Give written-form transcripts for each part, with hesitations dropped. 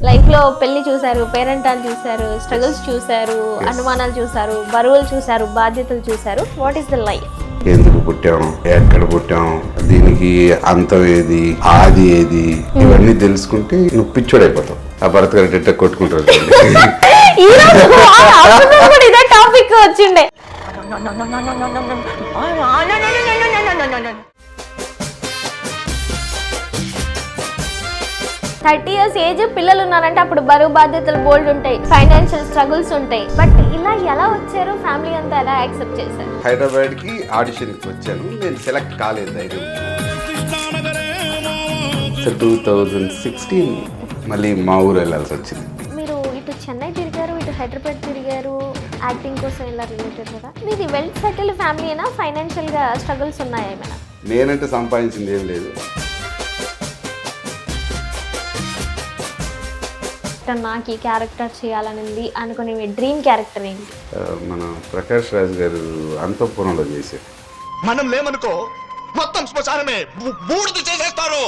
లైఫ్లో పెళ్లి చూశారు, పేరెంటాలు చూశారు, స్ట్రగుల్స్ చూశారు, అనుమానాలు చూశారు, బరువులు చూశారు, బాధ్యతలు చూశారు. What is the life? ఎందుకు పుట్టాం, ఎక్కడ పుట్టాం, దీనికి అంతం ఏది, ఆది ఏది, ఇవన్నీ తెలుసుకుంటే నువ్వు పిచ్చోడైపోతావు. ఆ భరత్ గారు ఎట్ట కొట్టుకుంటారు ఈ రోజు afternoon కూడా ఇదే టాపిక్ వచ్చిండే. 30 years ఏజ్ పిల్లలు ఉన్నారంటే అప్పుడు బరువు బాధ్యతలు బోల్డ్ ఉంటాయి, ఫైనాన్షియల్ స్ట్రగుల్స్ ఉంటాయి. బట్ ఇలా ఎలా వచ్చారు, ఫ్యామిలీ అంతా ఎలా యాక్సెప్ట్ చేశారు? హైదరాబాద్ కి ఆడిషన్ కి వచ్చాను, నేను సెలెక్ట్ కాలేదు. ధైర్యం 2016 మళ్ళీ మా ఊరు వెళ్ళాల్సి వచ్చింది. మీరు ఇటు చెన్నై తిరిగారు, ఇటు హైదరాబాద్ తిరిగారు, యాక్టింగ్ కోసం ఇలా రిలేటెడ్ కదా. మీది వెల్ సెటిల్ ఫ్యామిలీ అయినా, ఫైనాన్షియల్ గా స్ట్రగుల్స్ ఉన్నాయా ఏమైనా? నేనంటే సంపాదించింది ఏం లేదు. నాకు ఈ క్యారెక్టర్ చేయాలనింది అనుకునే మీ డ్రీమ్ క్యారెక్టర్ ఏంటి? మన ప్రకాష్ రాజ్ గారు అంతఃపురంలో చేశారు. మనం లేమనుకో మొత్తం శ్మశానమే బూడిద చేసేస్తారు.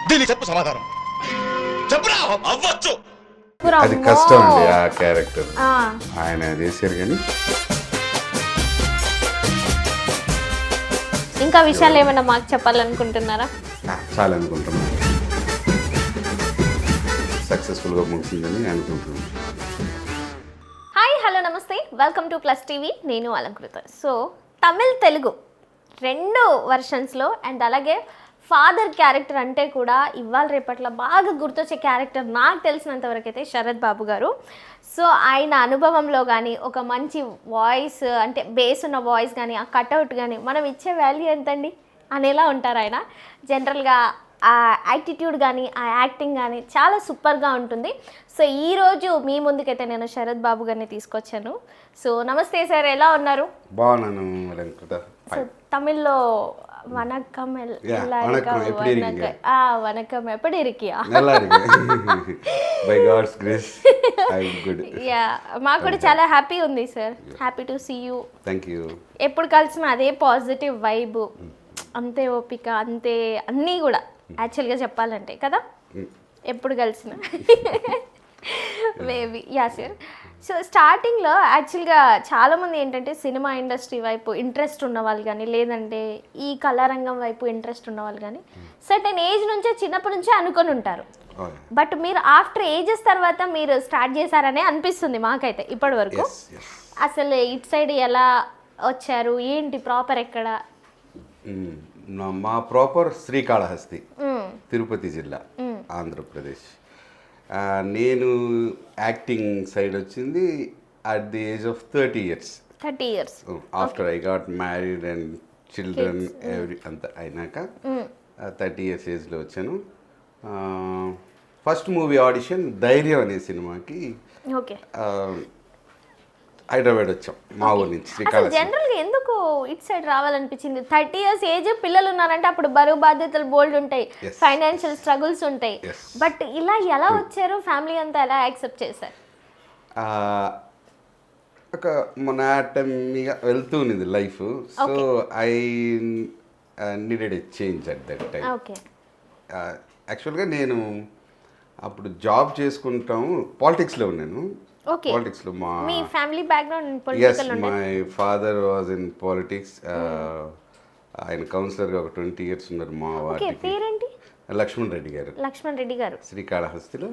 దీనికి చెప్పు సమాధానం చెప్పురా. అవ్వచ్చు, అది కష్టం అండి ఆ క్యారెక్టర్. ఆ, ఆయన చేశారు కానీ ఇంకా విషయాలు ఏమైనా మాకు చెప్పాలనుకుంటున్నారా? చాలా అనుకుంటున్నాను. సక్సెస్ఫుల్గా ముగిసిందని అనుకుంటున్నాను. హాయ్, హలో, నమస్తే, వెల్కమ్ టు ప్లస్ టీవీ. నేను అలంకృత. సో తమిళ్, తెలుగు రెండు వర్షన్స్లో అండ్ అలాగే ఫాదర్ క్యారెక్టర్ అంటే కూడా ఇవాళ రేపట్లో బాగా గుర్తొచ్చే క్యారెక్టర్ నాకు తెలిసినంత వరకు అయితే శరత్ బాబు గారు. సో ఆయన అనుభవంలో కానీ ఒక మంచి వాయిస్ అంటే బేస్ ఉన్న వాయిస్ కానీ ఆ కట్అవుట్ కానీ మనం ఇచ్చే వాల్యూ ఎంతండి అనేలా ఉంటారు ఆయన. జనరల్గా ఆ యాటిట్యూడ్ కానీ ఆ యాక్టింగ్ కానీ చాలా సూపర్గా ఉంటుంది. సో ఈరోజు మీ ముందుకైతే నేను శరత్ బాబు గారిని తీసుకొచ్చాను. సో నమస్తే సార్, ఎలా ఉన్నారు? బాగున్నాను అలంకృత. సో తమిళ్లో వనక్కం வணக்கம், எப்படி இருக்கீங்க? వనక్కం ఎప్పుడు ఇరికియా? நல்லா இருக்கு. By God's grace I am good. Yeah, మాకు కూడా చాలా హ్యాపీ ఉంది sir. Happy to see you. Thank you. ఎప్పుడు కలిసిన అదే పాజిటివ్ వైబ్, అంతే ఓపిక, అంతే అన్నీ కూడా యాక్చువల్గా చెప్పాలంటే కదా, ఎప్పుడు కలిసిన మేబీ. Yeah sir. సో స్టార్టింగ్లో యాక్చువల్గా చాలామంది ఏంటంటే సినిమా ఇండస్ట్రీ వైపు ఇంట్రెస్ట్ ఉన్న వాళ్ళు కానీ, లేదంటే ఈ కళారంగం వైపు ఇంట్రెస్ట్ ఉన్న వాళ్ళు కానీ సర్టెన్ ఏజ్ నుంచే, చిన్నప్పటి నుంచే అనుకొని ఉంటారు. బట్ మీరు ఆఫ్టర్ ఏజెస్ తర్వాత మీరు స్టార్ట్ చేశారనే అనిపిస్తుంది మాకైతే ఇప్పటి వరకు. అసలు ఇటు సైడ్ ఎలా వచ్చారు, ఏంటి, ప్రాపర్ ఎక్కడ? మా ప్రాపర్ శ్రీకాళహస్తి, తిరుపతి జిల్లా, ఆంధ్రప్రదేశ్. నేను యాక్టింగ్ సైడ్ వచ్చింది at the age of 30 years. 30 years after I got married and children అంత అయినాక 30 years ఏజ్లో వచ్చాను. ఫస్ట్ మూవీ ఆడిషన్ ధైర్యం అనే సినిమాకి ఓకే హైదరాబాద్ వచ్చాం, మా ఊరి నుంచి శ్రీకాళహస్తి. జనరల్గా ఎందుకు ఇటు సైడ్ రావాలనిపించింది? 30 years ఏజ్ పిల్లలు ఉన్నారంటే అప్పుడు బరువు బాధ్యతలు బోల్డ్ ఉంటాయి, ఫైనాన్షియల్ స్ట్రగుల్స్ ఉంటాయి. బట్ ఇలా ఎలా వచ్చారు, ఫ్యామిలీ అంతా ఎలా యాక్సెప్ట్ చేశారు? ఒక మొనాటమీగా వెళ్తూ ఉన్నది life. So I needed a change at that time. Okay. యాక్చువల్గా నేను అప్పుడు జాబ్ చేసుకుంటాము, పాలిటిక్స్లో ఉన్నాను. ఓకే. పాలిటిక్స్లో మీ family background yes, political my father was in politics. ఆయన కౌన్సిలర్గా ఒక 20 years ఉన్నారు మా ఓకే. వారికి. పేరేంటి? లక్ష్మణ్ రెడ్డి గారు. లక్ష్మణ్ రెడ్డి గారు. శ్రీకాళహస్తిలో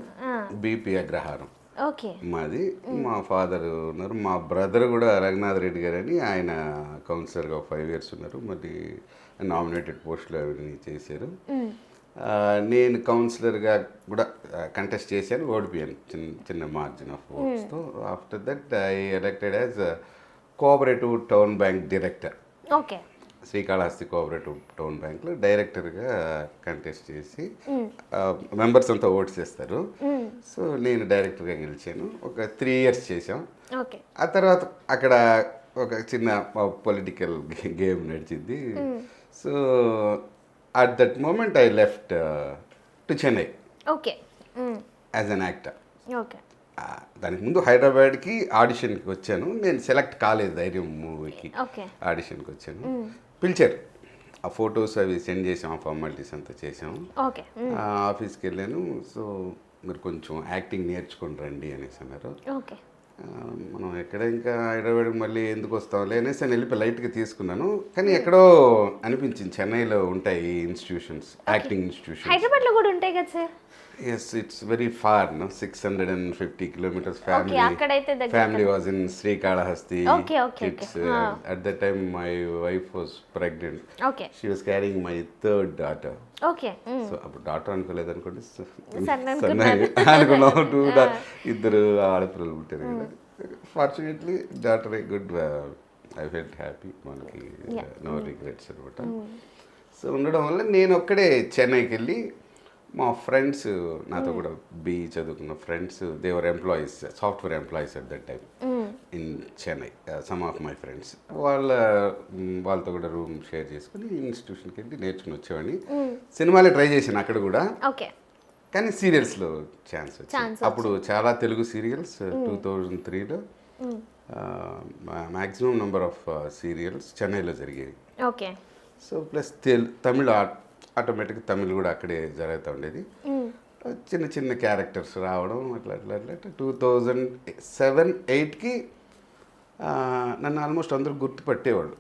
బీపీ అగ్రహారం ఓకే. మాది. మా ఫాదర్ ఉన్నారు, మా బ్రదర్ కూడా రఘునాథ్ రెడ్డి గారు అని, ఆయన కౌన్సిలర్గా ఒక 5 years ఉన్నారు. మరి నామినేటెడ్ పోస్టులు అవన్నీ చేశారు. నేను కౌన్సిలర్గా కూడా కంటెస్ట్ చేశాను, ఓడిపోయాను చిన్న మార్జిన్ ఆఫ్ ఓట్స్తో. After that I elected as cooperative town bank director. Okay. Srikalahasti cooperative town బ్యాంక్లో డైరెక్టర్గా కంటెస్ట్ చేసి మెంబర్స్ అంతా ఓట్స్ చేస్తారు. సో నేను డైరెక్టర్గా గెలిచాను. ఒక 3 years చేసాం. ఓకే. ఆ తర్వాత అక్కడ ఒక చిన్న పొలిటికల్ గేమ్ నడిచింది. So at that moment I left to Chennai okay. As an actor. Okay. దానికి ముందు హైదరాబాద్కి ఆడిషన్కి వచ్చాను, నేను సెలెక్ట్ కాలేదు. ధైర్యం మూవీకి ఓకే. ఆడిషన్కి వచ్చాను, పిలిచారు. ఆ ఫొటోస్ అవి సెండ్ చేసాం, ఆ ఫార్మాలిటీస్ అంతా చేసాము. ఓకే. ఆఫీస్కి వెళ్ళాను. సో మీరు కొంచెం యాక్టింగ్ నేర్చుకొని రండి అనేసి అన్నారు. ఓకే. మనం ఎక్కడ ఇంకా హైదరాబాద్కి మళ్ళీ ఎందుకు వస్తాంలే అనేసి నేను వెళ్ళిపోయి లైట్గా తీసుకున్నాను. కానీ ఎక్కడో అనిపించింది చెన్నైలో ఉంటాయి ఈ ఇన్స్టిట్యూషన్స్, యాక్టింగ్ ఇన్స్టిట్యూషన్స్. హైదరాబాద్లో కూడా ఉంటాయి కదా sir? Yes, it's very far, no? 650 kilometers. Family. Okay, akkadaithe daggara. Family was in Srikalahasti. Okay. Kids. At that time, my wife was pregnant. Okay. She was carrying my third daughter. Okay. So అప్పుడు doctor అనుకోలేదు అనుకోండి, అనుకున్నాను. అనుకున్నాం. ఇద్దరు ఆడపిల్లలు పుట్టారు కదా. Fortunately doctor a good, I felt happy. మనకి నో రిగ్రెట్స్ అనమాట. సో ఉండడం వల్ల నేను ఒక్కడే చెన్నైకి వెళ్ళి, మా ఫ్రెండ్స్ నాతో కూడా చదువుకున్న ఫ్రెండ్స్, దేవర్ employees, software employees at that time in Chennai. Some of my friends వాళ్ళతో కూడా రూమ్ షేర్ చేసుకుని ఇన్స్టిట్యూషన్కి వెళ్ళి నేర్చుకుని వచ్చేవాడిని. సినిమాలే ట్రై చేశాను అక్కడ కూడా. ఓకే. కానీ సీరియల్స్లో ఛాన్స్ వచ్చింది. అప్పుడు చాలా తెలుగు సీరియల్స్ 2003లో మ్యాక్సిమం నెంబర్ ఆఫ్ సీరియల్స్ చెన్నైలో జరిగేవి. ఓకే. సో ప్లస్ తమిళ, ఆటోమేటిక్గా తమిళ్ కూడా అక్కడే జరుగుతూ ఉండేది. చిన్న చిన్న క్యారెక్టర్స్ రావడం అట్లా 2007-08కి నన్ను ఆల్మోస్ట్ అందరూ గుర్తుపట్టేవాళ్ళు.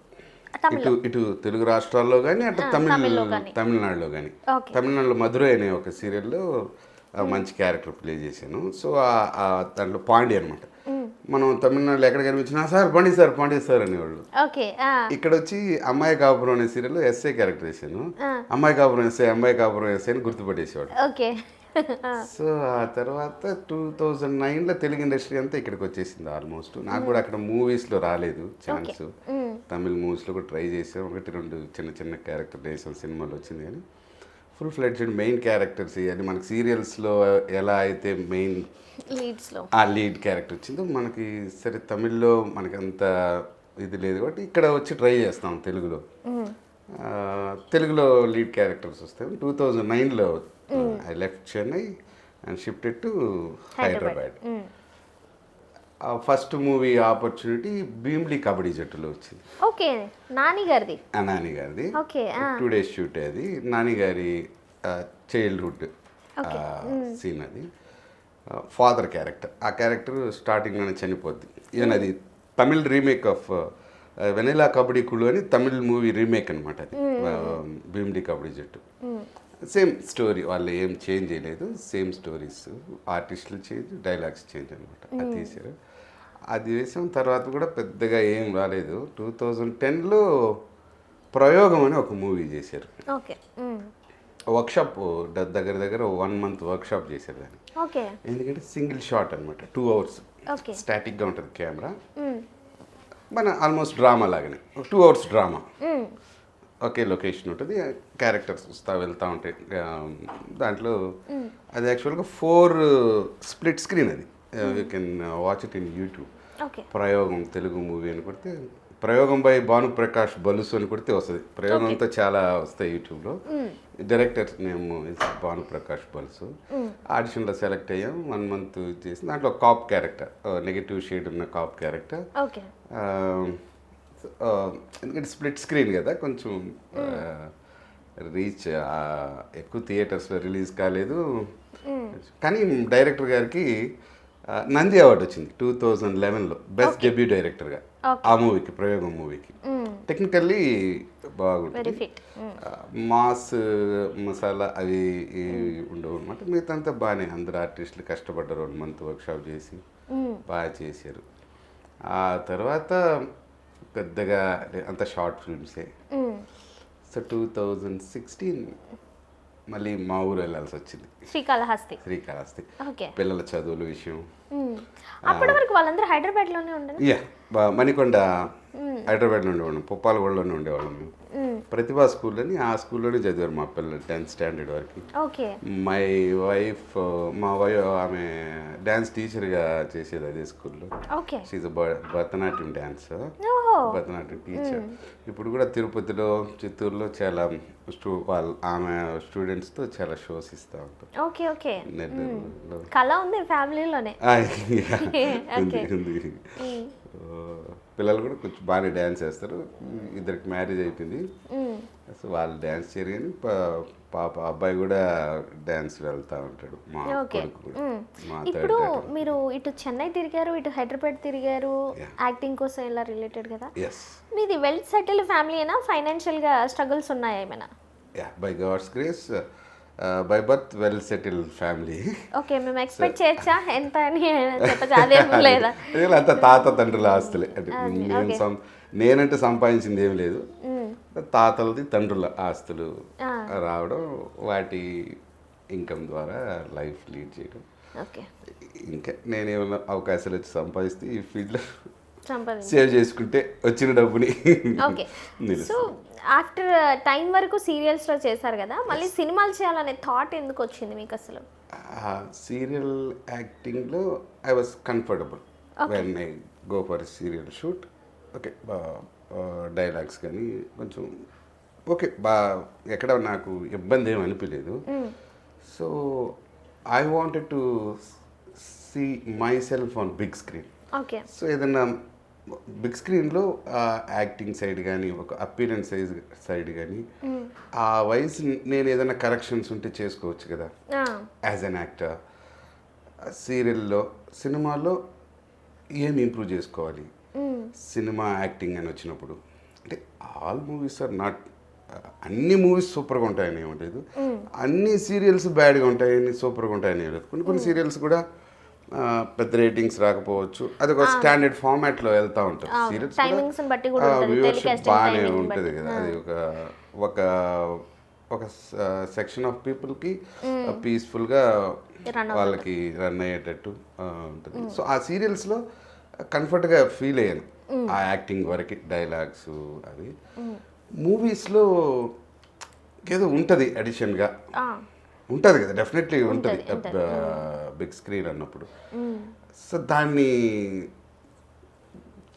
ఇటు తెలుగు రాష్ట్రాల్లో కానీ, అటు తమిళనాడులో కానీ. తమిళనాడులో మధురై అనే ఒక సీరియల్లో మంచి క్యారెక్టర్ ప్లే చేశాను. సో దాంట్లో పాండి అనమాట. మనం తమిళనాడులో ఎక్కడ కనిపించినా సార్ పాండి సార్ అనేవాళ్ళు. ఇక్కడ వచ్చి అమ్మాయి కాపురం అనే సీరియల్లో ఎస్ఐ క్యారెక్టర్ చేశాను. అమ్మాయి కాపురం ఎస్ఐ అని గుర్తుపట్టేసేవాడు. సో ఆ తర్వాత 2009లో తెలుగు ఇండస్ట్రీ అంతా ఇక్కడికి వచ్చేసింది ఆల్మోస్ట్. నాకు కూడా అక్కడ మూవీస్లో రాలేదు ఛాన్స్. తమిళ మూవీస్లో కూడా ట్రై చేసాం, 1-2 చిన్న చిన్న క్యారెక్టర్ చేసాం, సినిమాలో వచ్చింది. కానీ ఫుల్ ఫ్లెడ్జ్డ్ మెయిన్ క్యారెక్టర్స్ ఇవన్నీ మనకి సీరియల్స్లో ఎలా అయితే మెయిన్ లీడ్ క్యారెక్టర్ వచ్చిందో మనకి, సరే తమిళ్లో మనకి అంత ఇది లేదు కాబట్టి ఇక్కడ వచ్చి ట్రై చేస్తాం తెలుగులో లీడ్ క్యారెక్టర్స్ వస్తాయి. 2009లో I left Chennai and shifted to Hyderabad. First movie opportunity Bheemli Kabaddi జట్టులో వచ్చింది. ఓకే. నాని గారిది 2 days షూట్. అది నాని గారి చైల్డ్హుడ్ సీన్. అది ఫాదర్ క్యారెక్టర్. ఆ క్యారెక్టర్ స్టార్టింగ్లోనే చనిపోద్ది. ఈవెన్ అది Tamil remake of vanilla kabaddi కుళ్ళు అని తమిళ్ మూవీ రీమేక్ అనమాట. అది భీమ్లీ కబడ్డీ జట్టు. సేమ్ స్టోరీ, వాళ్ళు ఏం చేంజ్ చేయలేదు, సేమ్ స్టోరీస్, ఆర్టిస్టులు చేంజ్, డైలాగ్స్ చేంజ్ అనమాట. అది తీశారు. అది వేసిన తర్వాత కూడా పెద్దగా ఏం రాలేదు. 2010లో ప్రయోగం అని ఒక మూవీ చేశారు. వర్క్షాప్ దగ్గర 1 month వర్క్షాప్ చేశారు దాన్ని. ఎందుకంటే సింగిల్ షాట్ అనమాట, 2 hours స్టాటిక్గా ఉంటుంది కెమెరా. మన ఆల్మోస్ట్ డ్రామా లాగానే 2 hours డ్రామా. ఒకే లొకేషన్ ఉంటుంది, క్యారెక్టర్స్ వెళ్తూ ఉంటాయి దాంట్లో. అది యాక్చువల్గా 4 split screen. అది you can watch it in YouTube. ప్రయోగం తెలుగు మూవీ అని కొడితే, ప్రయోగం బై భానుప్రకాష్ బలుసు అని కొడితే వస్తుంది. ప్రయోగంతో చాలా వస్తాయి యూట్యూబ్లో. Director name Bhanuprakash Balusu. ఆడిషన్లో సెలెక్ట్ అయ్యాం. 1 month చేసి దాంట్లో కాప్ క్యారెక్టర్, నెగిటివ్ షేడ్ ఉన్న కాప్ క్యారెక్టర్. ఎందుకంటే స్ప్లిట్ స్క్రీన్ కదా, కొంచెం రీచ్ ఎక్కువ థియేటర్స్లో రిలీజ్ కాలేదు. కానీ డైరెక్టర్ గారికి నంది అవార్డు వచ్చింది 2011లో బెస్ట్ డెబ్యూ డైరెక్టర్గా ఆ మూవీకి, ప్రయోగం మూవీకి. టెక్నికల్లీ బాగుంటుంది, మాస్ మసాలా అవి ఉండవు అనమాట. మిగతా అంతా బాగానే, అందరు ఆర్టిస్టులు కష్టపడ్డారు, 1 month వర్క్షాప్ చేసి బాగా చేశారు. ఆ తర్వాత పెద్దగా అంత షార్ట్ ఫిల్మ్సే. సో 2016 మళ్ళీ మా ఊరు వెళ్ళాల్సి వచ్చింది, శ్రీకాళహస్తి. పిల్లల చదువుల విషయం. అప్పటి వరకు వాళ్ళందరూ హైదరాబాద్లోనే ఉండేది. మణికొండ హైదరాబాద్లో ఉండేవాళ్ళం, పుప్పాలగూడలోనే ఉండేవాళ్ళం మేము. ప్రతిభా స్కూల్ అని, ఆ స్కూల్లోనే చదివారు మా పిల్లలు 10th standard వరకు. మై వైఫ్ ఆమె డ్యాన్స్ టీచర్గా చేసేది అదే స్కూల్లో. She's Bharatanatyam dancer, Bharatanatyam teacher. ఇప్పుడు కూడా తిరుపతిలో, చిత్తూరులో చాలా ఆమె స్టూడెంట్స్తో చాలా షోస్ ఇస్తూ ఉంటారు. నెల్లూరులో కళ ఉంది ఫ్యామిలీలోనే. పిల్లలు కూడా కొంచెం బాగానే డ్యాన్స్ చేస్తారు. 2 మ్యారేజ్ అయిపోయింది. సో వాళ్ళు డ్యాన్స్ చేయరు కానీ పాప అబ్బాయి కూడా డ్యాన్స్ వెళ్తూ ఉంటాడు, మా ఓకే. కొడుకు కూడా. మా ఇప్పుడు థర్డ్ మీరు ఇటు చెన్నై తిరిగారు, ఇటు హైదరాబాద్ తిరిగారు, Yeah. యాక్టింగ్ కోసం ఇలా రిలేటెడ్ కదా. ఎస్ మీది వెల్ సెటిల్ ఫ్యామిలీ అయినా, ఫైనాన్షియల్గా స్ట్రగుల్స్ ఉన్నాయా ఏమైనా? Yeah, by God's grace, by birth well settle family. Okay, మేము ఎక్స్పెక్ట్ చేయొచ్చా ఎంత అని చెప్పచ్చు, అదేం లేదా? అంత తాత తండ్రుల ఆస్తులే అంటే నేనంటే సంపాదించింది ఏమి లేదు, తాతలది తండ్రుల ఆస్తులు రావడం, వాటి ఇన్కమ్ ద్వారా లైఫ్ లీడ్ చేయడం. ఓకే, ఇంకా నేనేమన్నా అవకాశాలు వచ్చి సంపాదిస్తే ఈ ఫీల్డ్లో సంపాదించు. సేవ్ చేసుకుంటే వచ్చిన డబ్బుని ఓకే, సో ఆఫ్టర్ టైం వరకు సీరియల్స్లో చేశారు కదా, మళ్ళీ సినిమాలు చేయాలనే థాట్ ఎందుకు వచ్చింది మీకు అసలు? సీరియల్ యాక్టింగ్లో I was comfortable when I go for serial shoot. Okay, dialogues కానీ కొంచెం ఓకే, ఎక్కడ నాకు ఇబ్బంది ఏమి అనిపించలేదు. So I wanted to see myself on big screen. Okay, so ఏదన్నా బిగ్ స్క్రీన్లో యాక్టింగ్ సైడ్ కానీ, ఒక అపీరెన్స్ సైడ్ కానీ, ఆ వయసు నేను ఏదైనా కరెక్షన్స్ ఉంటే చేసుకోవచ్చు కదా యాజ్ అన్ యాక్టర్. సీరియల్లో, సినిమాలో ఏమి ఇంప్రూవ్ చేసుకోవాలి, సినిమా యాక్టింగ్ అని వచ్చినప్పుడు అంటే ఆల్ మూవీస్ ఆర్ నాట్, అన్ని మూవీస్ సూపర్గా ఉంటాయని ఏమి లేదు, అన్ని సీరియల్స్ బ్యాడ్గా ఉంటాయని సూపర్గా ఉంటాయని ఏమి లేదు. కొన్ని సీరియల్స్ కూడా పెద్ద రేటింగ్స్ రాకపోవచ్చు, అది ఒక స్టాండర్డ్ ఫార్మాట్లో వెళ్తూ ఉంటుంది. సీరియల్స్ వ్యూవర్షిప్ బాగానే ఉంటుంది కదా, అది ఒక ఒక సెక్షన్ ఆఫ్ పీపుల్కి పీస్ఫుల్గా వాళ్ళకి రన్ అయ్యేటట్టు ఉంటుంది. సో ఆ సీరియల్స్లో కంఫర్ట్గా ఫీల్ అయ్యాను ఆ యాక్టింగ్ వరకు, డైలాగ్స్ అవి. మూవీస్లో ఏదో ఉంటుంది అడిషన్గా, ఉంటుంది కదా, డెఫినెట్లీ ఉంటుంది బిగ్ స్క్రీన్ అన్నప్పుడు. సో దాన్ని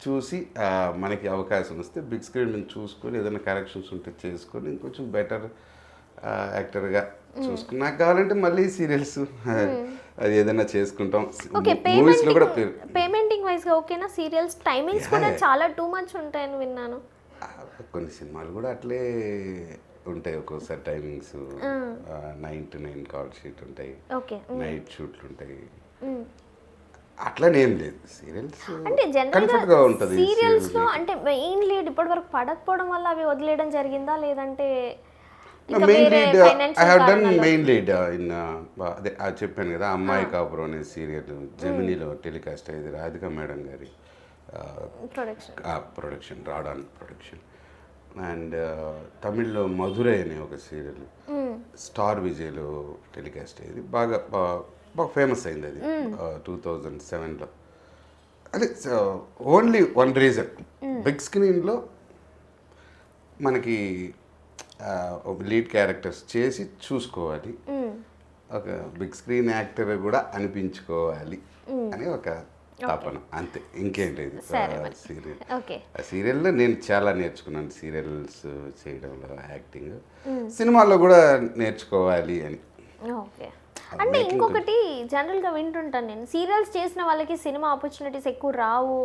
చూసి మనకి అవకాశం వస్తే బిగ్ స్క్రీన్ నుంచి చూసుకొని ఏదైనా కరెక్షన్స్ ఉంటే చేసుకొని ఇంకొంచెం బెటర్ యాక్టర్గా చూసుకుని, నాకు కావాలంటే మళ్ళీ సీరియల్స్ అది ఏదైనా చేసుకుంటాం. ఓకే, మూవీస్లో కూడా పేమెంటింగ్ వైజ్గా ఓకేనా? సీరియల్స్ టైమింగ్స్ కూడా చాలా టూ మచ్ ఉంటాయని విన్నాను. కొన్ని సినిమాలు కూడా అట్లే ఉంటాయి, ఒక్కోసారి టైమింగ్స్ 9 to 9 కాల్ షీట్ ఉంటాయి, ఓకే, నైట్ షూట్లు ఉంటాయి, అట్లనేం లేదు. సీరియల్స్ అంటే కంఫర్ట్గా ఉంటుంది. సీరియల్స్ లో అంటే మెయిన్ లీడ్ ఇప్పటి వరకు పడకపోవడం వల్ల అవి వదిలేయడం జరిగిందా, లేదంటే main lead I have done main lead in అదే అది చెప్పాను కదా, అమ్మాయి కాపురం అనే సీరియల్ జెమినీలో టెలికాస్ట్ అయ్యేది, రాధిక మేడం గారి ప్రొడక్షన్, రాడాన్ ప్రొడక్షన్. అండ్ తమిళ్లో మధురై అనే ఒక సీరియల్ స్టార్ విజయ్లో టెలికాస్ట్ అయ్యేది, బాగా ఫేమస్ అయింది అది 2007లో. అదే ఓన్లీ వన్ రీజన్, బిగ్ స్క్రీన్లో మనకి ఒక లీడ్ క్యారెక్టర్స్ చేసి చూసుకోవాలి, ఒక బిగ్ స్క్రీన్ యాక్టర్ కూడా అనిపించుకోవాలి అని ఒక తపన, అంతే, ఇంకేంటి. సీరియల్, ఆ సీరియల్లో నేను చాలా నేర్చుకున్నాను, సీరియల్స్ చేయడంలో యాక్టింగ్, సినిమాల్లో కూడా నేర్చుకోవాలి అని. ఓకే, అంటే ఇంకొకటి జనరల్గా వింటుంటాను నేను, సీరియల్స్ చేసిన వాళ్ళకి సినిమా ఆపర్చునిటీస్ ఎక్కువ రావు,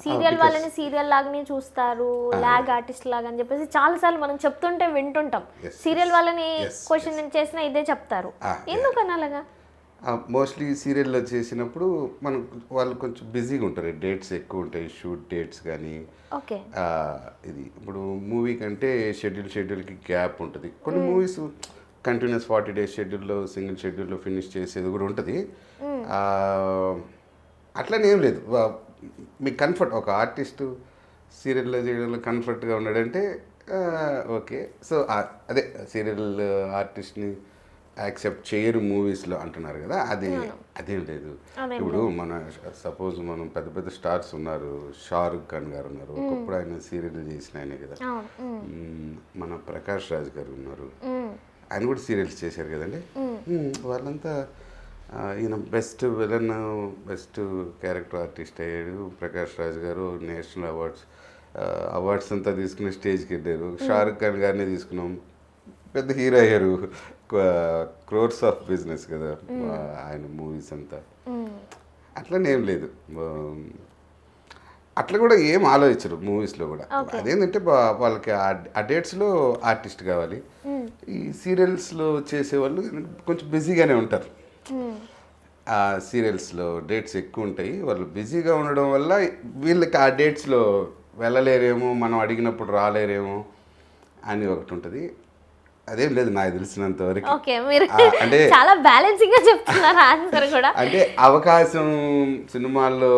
సీరియల్ వాళ్ళని సీరియల్ లాగానే చూస్తారు, ల్యాగ్ ఆర్టిస్ట్ లాగా అని చెప్పేసి చాలాసార్లు మనం చెప్తుంటే వింటుంటాం. సీరియల్ వాళ్ళని క్వశ్చన్ చేసినా ఇదే చెప్తారు, ఎందుకని అలాగా? మోస్ట్లీ సీరియల్లో చేసినప్పుడు వాళ్ళు కొంచెం బిజీగా ఉంటారు, డేట్స్ ఎక్కువ ఉంటాయి, షూట్ డేట్స్ కానీ. ఓకే, ఇది ఇప్పుడు మూవీ కంటే షెడ్యూల్కి గ్యాప్ ఉంటుంది. కొన్ని మూవీస్ కంటిన్యూస్ 40 days షెడ్యూల్లో, సింగిల్ షెడ్యూల్లో ఫినిష్ చేసేది కూడా ఉంటుంది. అట్లనే ఏం లేదు, మీకు కంఫర్ట్, ఒక ఆర్టిస్టు సీరియల్లో చేయడంలో కంఫర్ట్గా ఉన్నాడంటే ఓకే. సో అదే సీరియల్ ఆర్టిస్ట్ని యాక్సెప్ట్ చేయరు మూవీస్లో అంటున్నారు కదా, అదేం లేదు. ఇప్పుడు సపోజ్ మనం పెద్ద పెద్ద స్టార్స్ ఉన్నారు, షారుఖ్ ఖాన్ గారు ఉన్నారు, ఒకప్పుడు ఆయన సీరియల్ చేసిన ఆయనే కదా. మన ప్రకాష్ రాజ్ గారు ఉన్నారు, ఆయన కూడా సీరియల్స్ చేశారు కదండి. వాళ్ళంతా ఈయన best villain, best character artist అయ్యాడు ప్రకాష్ రాజ్ గారు, నేషనల్ అవార్డ్స్ అంతా తీసుకుని స్టేజ్కి వెళ్ళారు. షారుఖ్ ఖాన్ గారినే తీసుకున్నాం, పెద్ద హీరో అయ్యారు, క్రోర్స్ ఆఫ్ బిజినెస్ కదా ఆయన మూవీస్ అంతా. అట్లనే ఏం లేదు, అట్లా కూడా ఏం ఆలోచించరు మూవీస్లో కూడా. అదేంటంటే వాళ్ళకి ఆ డేట్స్లో ఆర్టిస్ట్ కావాలి. ఈ సీరియల్స్లో చేసేవాళ్ళు కొంచెం బిజీగానే ఉంటారు. ఆ సీరియల్స్లో డేట్స్ ఎక్కువ ఉంటాయి, వాళ్ళు బిజీగా ఉండడం వల్ల వీళ్ళకి ఆ డేట్స్లో వెళ్ళలేరేమో, మనం అడిగినప్పుడు రాలేరేమో అని ఒకటి ఉంటుంది. అదేం లేదు నాకు తెలిసినంత వరకు. ఓకే, మీరు అంటే చాలా బ్యాలెన్సింగ్ గా చెప్తున్నారు ఆన్సర్ కూడా. అంటే అవకాశం సినిమాల్లో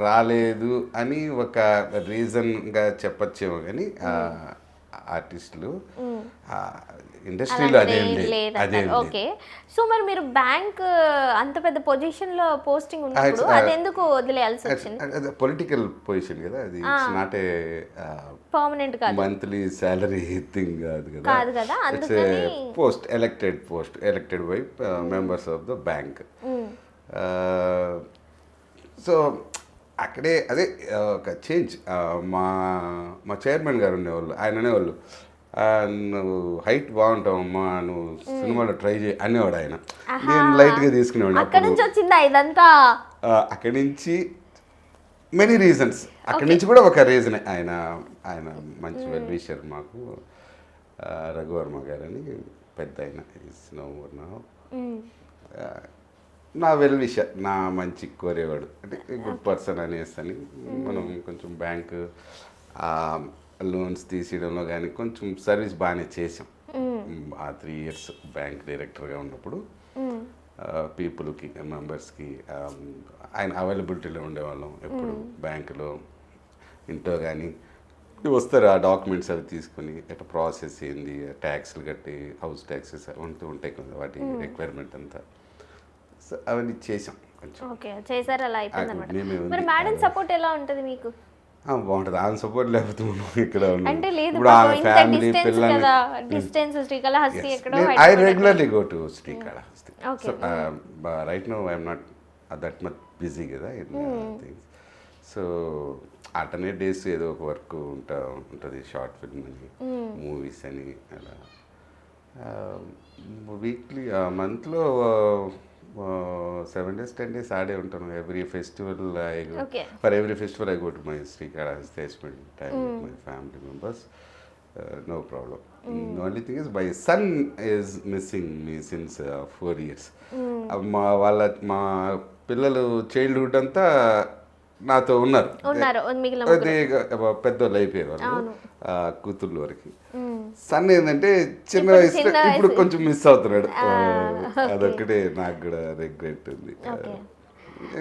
రాలేదు అని ఒక రీజన్గా చెప్పచ్చేమో, కానీ ఆర్టిస్టులు ఇండస్ట్రీలో అదేం లేదు, అదేం లేదు. ఓకే, సో మరి మీరు బ్యాంక్ అంత పెద్ద పొజిషన్ లో పోస్టింగ్ ఉన్నప్పుడు అది ఎందుకు వదిలేయాల్సి వచ్చింది? పొలిటికల్ పొజిషన్ కదా అది, ఇట్స్ నాట్ ఏ పర్మనెంట్ కాదు, మంత్లీ శాలరీ థింగ్ కాదు కదా, it's a post, elected by members of the bank. So అక్కడే అదే ఒక చేంజ్. మా చైర్మన్ గారు ఉండేవాళ్ళు, ఆయన అనేవాళ్ళు, నువ్వు హైట్ బాగుంటావమ్మా, నువ్వు సినిమాలో ట్రై చేయి అనేవాడు ఆయన. నేను లైట్గా తీసుకునేవాడు. అక్కడి నుంచి వచ్చిందా ఇదంతా? అక్కడి నుంచి మెనీ రీజన్స్, అక్కడి నుంచి కూడా ఒక రీజనే. ఆయన మంచి వెల్ విషర్ మాకు, రఘువర్మ గారని పెద్ద ఆయన, నా వెల్ విషర్, నా మంచి కోరేవాడు, అంటే గుడ్ పర్సన్ అనేసి. మనం కొంచెం బ్యాంకు లోన్స్ తీసేయడంలో కానీ కొంచెం సర్వీస్ బాగానే చేసాం. ఆ 3 years బ్యాంక్ డైరెక్టర్గా ఉన్నప్పుడు పీపుల్కి, మెంబర్స్కి ఆయన అవైలబిలిటీలో ఉండేవాళ్ళం. ఎప్పుడు బ్యాంకులో ఇంట్లో కానీ వస్తారు, ఆ డాక్యుమెంట్స్ అవి తీసుకుని ఎట్లా ప్రాసెస్ ఏంది, ట్యాక్స్లు కట్టి, హౌస్ ట్యాక్సెస్ ఉంటూ ఉంటాయి కదా, వాటి రిక్వైర్మెంట్ అంతా. సో అవన్నీ చేసాం కొంచెం. ఓకే, చేశారు, అలా అయిపోయింది అన్నమాట. మరి మేడం సపోర్ట్ ఎలా ఉంటుంది మీకు? బాగుంటుంది. ఆమె సపోర్ట్ లేకపోతే ఇక్కడ అంటే లేదు, ఫ్యామిలీ పిల్లలు డిస్టెన్స్ శ్రీకాళహస్తి ఎక్కడో. I regularly go to Srikalahasti. So right now I'm not that much busy కదా in things. So alternate days ఏదో ఒక వర్క్ ఉంటుంది, షార్ట్ ఫిల్మ్ అని, మూవీస్ అని, అలా వీక్లీ మంత్లో 7 days 10 days ఆడే ఉంటాను. Every festival for every festival I go to my Srikalahasti, I spend time with my family members, no problem. Only thing is my son is missing me since 4 years. మా పిల్లలు childhood అంతా నాతో ఉన్నారు, పెద్దోళ్ళు అయిపోయారు వాళ్ళు, కూతుర్ల వరకు. సన్ ఏంటంటే చిన్న వయసులో ఇప్పుడు కొంచెం మిస్ అవుతున్నాడు. అదొక్కటే నాకు కూడా రిగ్రెట్ ఉంది.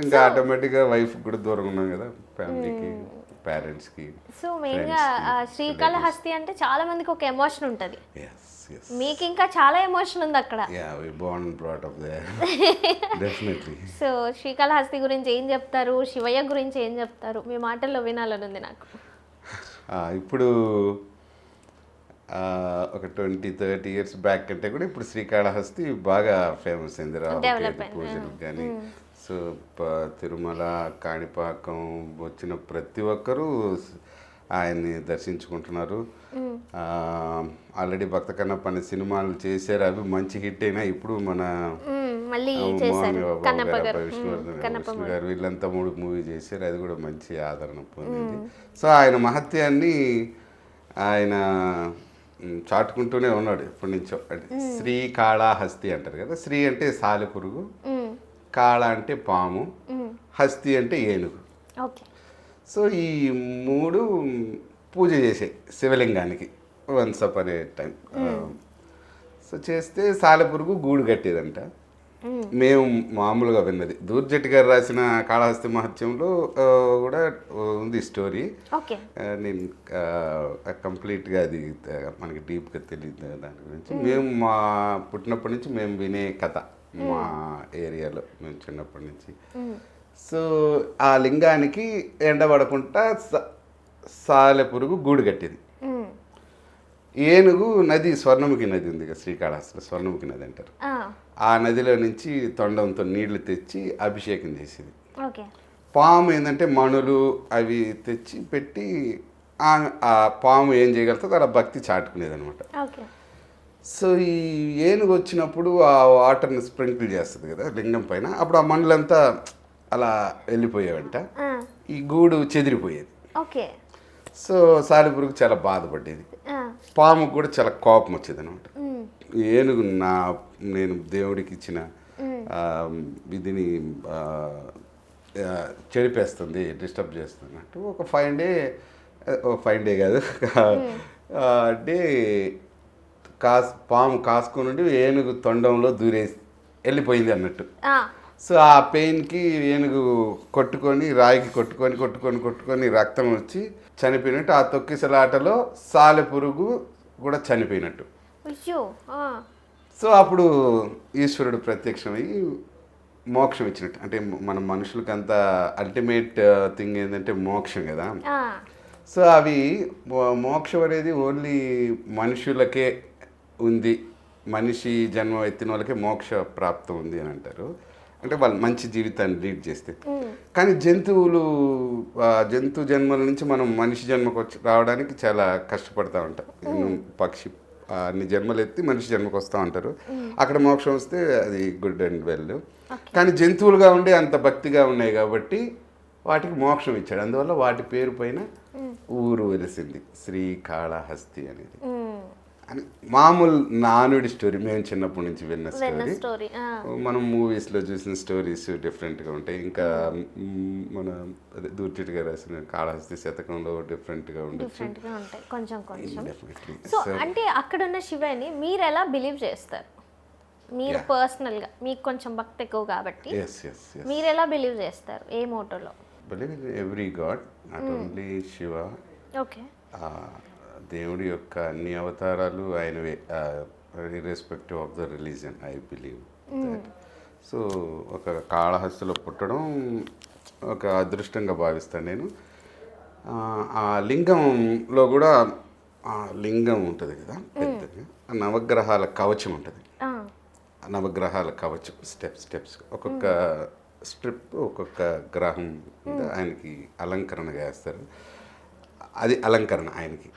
ఇంకా ఆటోమేటిక్గా వైఫ్ కూడా దూరం ఉన్నాం కదా, ఫ్యామిలీకి, పేరెంట్స్కి. సో మెయిన్గా శ్రీకాళహస్తి అంటే చాలా మందికి ఒక ఎమోషన్ ఉంటుంది, మీకు ఇంకా చాలా ఎమోషన్ ఉంది అక్కడ. సో శ్రీకాళహస్తి గురించి ఏం చెప్తారు, శివయ్య గురించి ఏం చెప్తారు, మీ మాటల్లో వినాలని ఉంది నాకు. ఇప్పుడు ఒక 20-30 years బ్యాక్ అంటే కూడా ఇప్పుడు శ్రీకాళహస్తి బాగా ఫేమస్ అయింది, పూజలు కానీ. సో తిరుమల, కాణిపాకం వచ్చిన ప్రతి ఒక్కరూ ఆయన్ని దర్శించుకుంటున్నారు. ఆల్రెడీ భక్త కన్నప్ప అనే సినిమాలు చేశారు, అవి మంచి హిట్ అయినా ఇప్పుడు మన విష్ణు గారు వీళ్ళంతా 3 మూవీ చేశారు, అది కూడా మంచి ఆదరణ పొందింది. సో ఆయన మహత్యాన్ని ఆయన చాటుకుంటూనే ఉన్నాడు ఎప్పటి నుంచో. శ్రీకాళహస్తి అంటారు కదా, శ్రీ అంటే సాలెపురుగు, కాళ అంటే పాము, హస్తి అంటే ఏనుగు. సో ఈ 3 పూజ చేసాయి శివలింగానికి వన్స్ అపాన్ ఏ టైం. సో చేస్తే సాలెపురుగు గూడు కట్టేదంట. మేము మామూలుగా విన్నది, దూర్జటి గారు రాసిన కాళహస్తి మహత్యంలో కూడా ఉంది స్టోరీ. నేను కంప్లీట్గా అది మనకి డీప్గా తెలియదు దాని గురించి. మేము మా పుట్టినప్పటి నుంచి మేము వినే కథ మా ఏరియాలో, మేము చిన్నప్పటి నుంచి. సో ఆ లింగానికి ఎండబడకుండా సాలెపురుగు గూడు కట్టింది. ఏనుగు నది, స్వర్ణముఖి నది ఉంది కదా శ్రీకాళహస్తిలో, స్వర్ణముఖి నది అంటారు. ఆ నదిలో నుంచి తొండంతో నీళ్లు తెచ్చి అభిషేకం చేసేది. పాము ఏంటంటే మణులు అవి తెచ్చి పెట్టి ఆ పాము ఏం చేయగలుగుతుంది అలా భక్తి చాటుకునేది అనమాట. సో ఈ ఏనుగు వచ్చినప్పుడు ఆ వాటర్ని స్ప్రింకిల్ చేస్తుంది కదా లింగం పైన, అప్పుడు ఆ మణులంతా అలా వెళ్ళిపోయావంట. ఈ గూడు చెదిరిపోయేది. ఓకే. సో సాలెపురుగు చాలా బాధపడేది. ఆ. పాముకు కూడా చాలా కోపం వచ్చేది అనమాట. మ్. ఏనుగు నేను దేవుడికి ఇచ్చిన విధిని చెరిపేస్తుంది, డిస్టర్బ్ చేస్తుంది అంటూ ఒక 5 డే కాదు డే పాము కాసుకొని నుండి ఏనుగు తొండంలో దూరేసి వెళ్ళిపోయింది అన్నట్టు. ఆ. సో ఆ పెయిన్కి ఏనుగు రాయికి కొట్టుకొని రక్తం వచ్చి చనిపోయినట్టు, ఆ తొక్కిసలాటలో సాలెపురుగు కూడా చనిపోయినట్టు. అయ్యో. ఆ. సో అప్పుడు ఈశ్వరుడు ప్రత్యక్షమయ్యి మోక్షం ఇచ్చినట్టు. అంటే మన మనుషులకి అంత అల్టిమేట్ థింగ్ ఏంటంటే మోక్షం కదా. ఆ. సో అవి మోక్షం అనేది ఓన్లీ మనుషులకే ఉంది, మనిషి జన్మ ఎత్తిన వాళ్ళకే మోక్ష ప్రాప్తం ఉంది అని అంటారు. అంటే వాళ్ళు మంచి జీవితాన్ని లీడ్ చేస్తే. కానీ జంతు జన్మల నుంచి మనం మనిషి జన్మకు రావడానికి చాలా కష్టపడతా ఉంటాం. పక్షి అన్ని జన్మలు ఎత్తి మనిషి జన్మకు వస్తూ ఉంటారు. అక్కడ మోక్షం వస్తే అది గుడ్ అండ్ వెల్. కానీ జంతువులుగా ఉండే అంత భక్తిగా ఉన్నాయి కాబట్టి వాటికి మోక్షం ఇచ్చాడు. అందువల్ల వాటి పేరు పైన ఊరు వెలిసింది, శ్రీకాళహస్తి అనేది. అని మామూలు నానుడి స్టోరీ, మేము చిన్నప్పటి నుంచి విన్న స్టోరీ. మనం మూవీస్లో చూసిన స్టోరీస్ డిఫరెంట్గా ఉంటాయి. ఇంకా మన దూర్చిటిగా రాసిన కాళహస్తి శతకంలో డిఫరెంట్గా ఉండొచ్చు. కొంచెం. సో అంటే అక్కడ ఉన్న శివని మీరు ఎలా బిలీవ్ చేస్తారు? మీరు పర్సనల్గా మీకు కొంచెం భక్తి ఎక్కువ కాబట్టి మీరు ఎలా బిలీవ్ చేస్తారు? ఏ మోటోలో? Believe in every god, not only Shiva. Okay. దేవుడి యొక్క అన్ని అవతారాలు ఆయనవే, irrespective of the religion, I believe that. So ఒక కాళహస్తిలో పుట్టడం ఒక అదృష్టంగా భావిస్తాను నేను. ఆ లింగంలో కూడా ఆ లింగం ఉంటుంది కదా పెద్దగా, నవగ్రహాల కవచం ఉంటుంది. నవగ్రహాల కవచం స్టెప్స్ ఒక్కొక్క స్ట్రిప్ ఒక్కొక్క గ్రహం మీద ఆయనకి అలంకరణగా వేస్తారు. అది అలంకరణ ఆయనకి.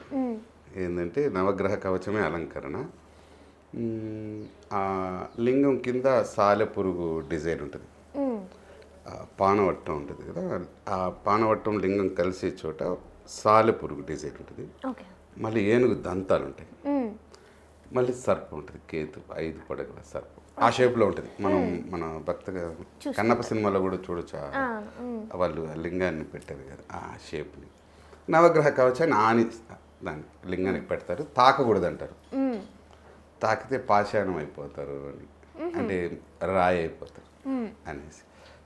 ఏంటంటే నవగ్రహ కవచమే అలంకరణ. ఆ లింగం కింద సాలెపురుగు డిజైన్ ఉంటుంది, పానవట్టం ఉంటుంది కదా. ఆ పానవట్టం లింగం కలిసే చోట సాలెపురుగు డిజైన్ ఉంటుంది. మళ్ళీ ఏనుగు దంతాలు ఉంటాయి. మళ్ళీ సర్పం ఉంటుంది, కేతు 5 పడగల సర్పం ఆ షేప్లో ఉంటుంది. మన భక్తగా కన్నప్ప సినిమాలో కూడా చూడొచ్చు, వాళ్ళు లింగాన్ని పెట్టారు కదా ఆ షేప్ని. నవగ్రహ కవచాన్ని దాన్ని లింగానికి పెడతారు. తాకకూడదు అంటారు, తాకితే పాషాణం అయిపోతారు అని, అంటే రాయి అయిపోతారు అనేసి.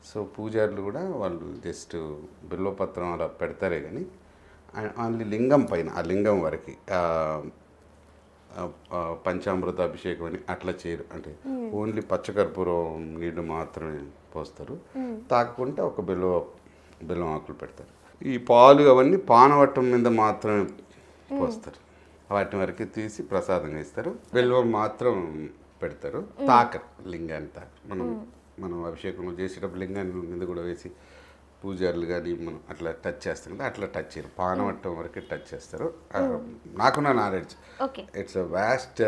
సో పూజారులు కూడా వాళ్ళు జస్ట్ బిల్వపత్రం అలా పెడతారే కానీ ఓన్లీ లింగం పైన, ఆ లింగం వరకు పంచామృత అభిషేకం అని అట్లా చేయరు. అంటే ఓన్లీ పచ్చకర్పూరం నీళ్లు మాత్రమే పోస్తారు. తాకుంటే ఒక బెల్లం ఆకులు పెడతారు. ఈ పాలు అవన్నీ పానవట్టం మీద మాత్రమే పోస్తారు. వాటిని వరకు తీసి ప్రసాదంగా ఇస్తారు. బెల్లం మాత్రం పెడతారు. తాకరు, లింగాన్ని తాకరు. మనం అభిషేకం చేసేటప్పుడు లింగాన్ని మీద కూడా వేసి పూజారులు కానీ మనం అట్లా టచ్ చేస్తాం కదా, అట్లా టచ్ చేయరు. పానవట్టం వరకే టచ్ చేస్తారు. నాకున్న నాలెడ్జ్ ఇట్స్ వాస్ట్.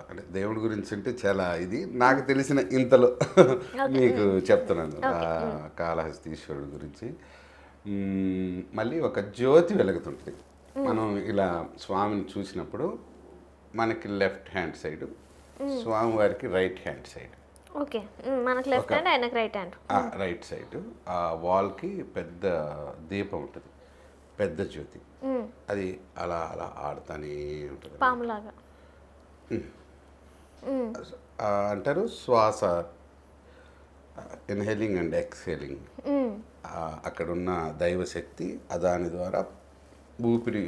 అంటే దేవుడి గురించి అంటే చాలా ఇది నాకు తెలిసిన ఇంతలో మీకు చెప్తున్నాను కాళహస్తీశ్వరుడు గురించి. మళ్ళీ ఒక జ్యోతి వెలుగుతుంటుంది. మనం ఇలా స్వామిని చూసినప్పుడు మనకి లెఫ్ట్ హ్యాండ్ సైడ్, స్వామివారికి రైట్ హ్యాండ్ సైడ్. ఓకే, మనకి లెఫ్ట్ హ్యాండ్, ఆయనకి రైట్ హ్యాండ్. రైట్ సైడ్ ఆ వాల్కి పెద్ద దీపం ఉంటుంది, పెద్ద జ్యోతి. అది అలా అలా ఆడుతూనే ఉంటుంది, పాములాగా అంటారు. శ్వాస ఇన్హేలింగ్ అండ్ ఎక్స్హేలింగ్, అక్కడున్న దైవశక్తి దాని ద్వారా ఊపిరి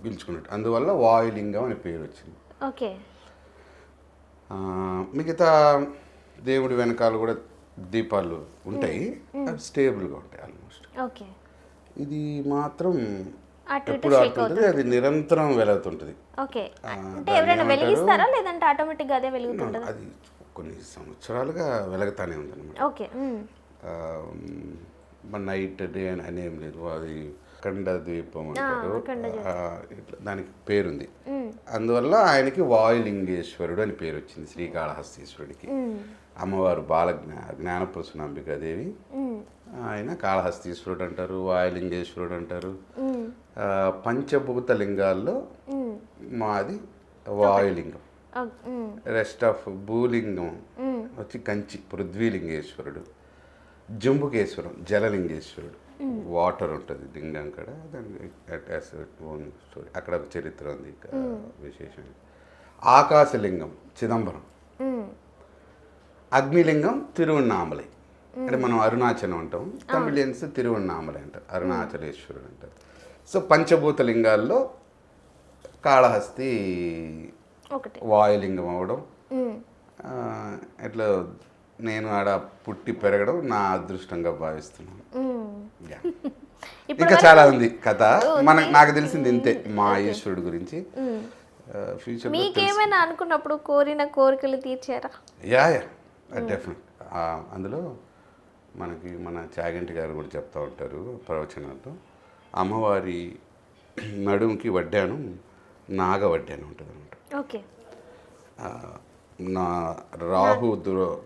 పీల్చుకున్నట్టు, అందువల్ల వాయులింగం అనే పేరు వచ్చింది. ఓకే. మిగతా దేవుడి వెనకాల కూడా దీపాలు ఉంటాయి, అవి స్టేబుల్గా ఉంటాయి ఆల్మోస్ట్. ఓకే. ఇది మాత్రం ఎప్పుడు ఆడుతుంటుంది, అది నిరంతరం వెలుగుతుంటుంది. ఓకే, అంటే ఎవరైనా వెలిగిస్తారా లేదంటే ఆటోమేటిక్గా అదే వెలుగుతుంటుందా? అది కొన్ని సంవత్సరాలుగా వెలుగుతానే ఉంది అనమాట. ఓకే. నైట్ డే అని ఏం లేదు, అది అఖండ ద్వీపం అంటారు. అఖండ ఇట్లా దానికి పేరుంది. అందువల్ల ఆయనకి వాయులింగేశ్వరుడు అని పేరు వచ్చింది, శ్రీకాళహస్తీశ్వరుడికి. అమ్మవారు జ్ఞానప్రసూనాంబికాదేవి, ఆయన కాళహస్తీశ్వరుడు అంటారు, వాయులింగేశ్వరుడు అంటారు. పంచభూత లింగాల్లో మాది వాయులింగం. రెస్ట్ ఆఫ్ భూలింగం వచ్చి కంచి పృథ్వీలింగేశ్వరుడు. జంబుకేశ్వరం జలలింగేశ్వరుడు, వాటర్ ఉంటుంది లింగం కాడ. దానికి అక్కడ చరిత్ర ఉంది విశేషం. ఆకాశలింగం చిదంబరం. అగ్నిలింగం తిరువన్నామలై, అంటే మనం అరుణాచలం అంటాం, తమిళియన్స్ తిరువన్నామలై అంటారు, అరుణాచలేశ్వరుడు అంటారు. సో పంచభూత లింగాల్లో కాళహస్తి వాయులింగం అవడం, ఇట్లా నేను ఆడ పుట్టి పెరగడం నా అదృష్టంగా భావిస్తున్నాను. ఇంకా చాలా ఉంది కథ, నాకు తెలిసింది ఇంతే మా ఈశ్వరుడు గురించి. ఫ్యూచర్ మీకేమైనా అనుకున్నప్పుడు కోరిన కోరికలు తీర్చారా? Yeah definite. అందులో మన చాగంటి గారు కూడా చెప్తా ఉంటారు ప్రవచనాల్లో, అమ్మవారి నడుముకి వడ్డానం నాగ వడ్డానం ఉంటుంది అనమాట. ఓకే. నా రాహు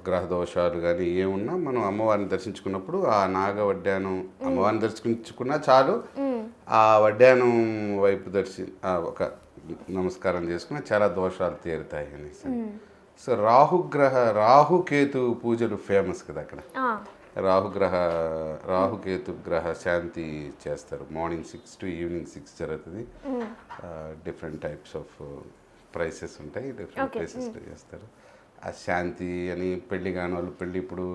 గ్రహ దోషాలు కానీ ఏమున్నా మనం అమ్మవారిని దర్శించుకున్నప్పుడు ఆ నాగ వడ్డానం అమ్మవారిని దర్శించుకున్నా చాలు, ఆ వడ్డానం వైపు ఒక నమస్కారం చేసుకున్నా చాలా దోషాలు తీరుతాయి అనేసి. సో రాహుకేతు పూజలు ఫేమస్ కదా అక్కడ. రాహుకేతు గ్రహ శాంతి చేస్తారు. మార్నింగ్ 6 to ఈవినింగ్ 6 జరుగుతుంది. డిఫరెంట్ టైప్స్ ఆఫ్ ప్రైసెస్ ఉంటాయి, డిఫరెంట్ ప్లేసెస్లో చేస్తారు. ఆ శాంతి అని పెళ్లి కాని వాళ్ళు పెళ్ళి, ఇప్పుడు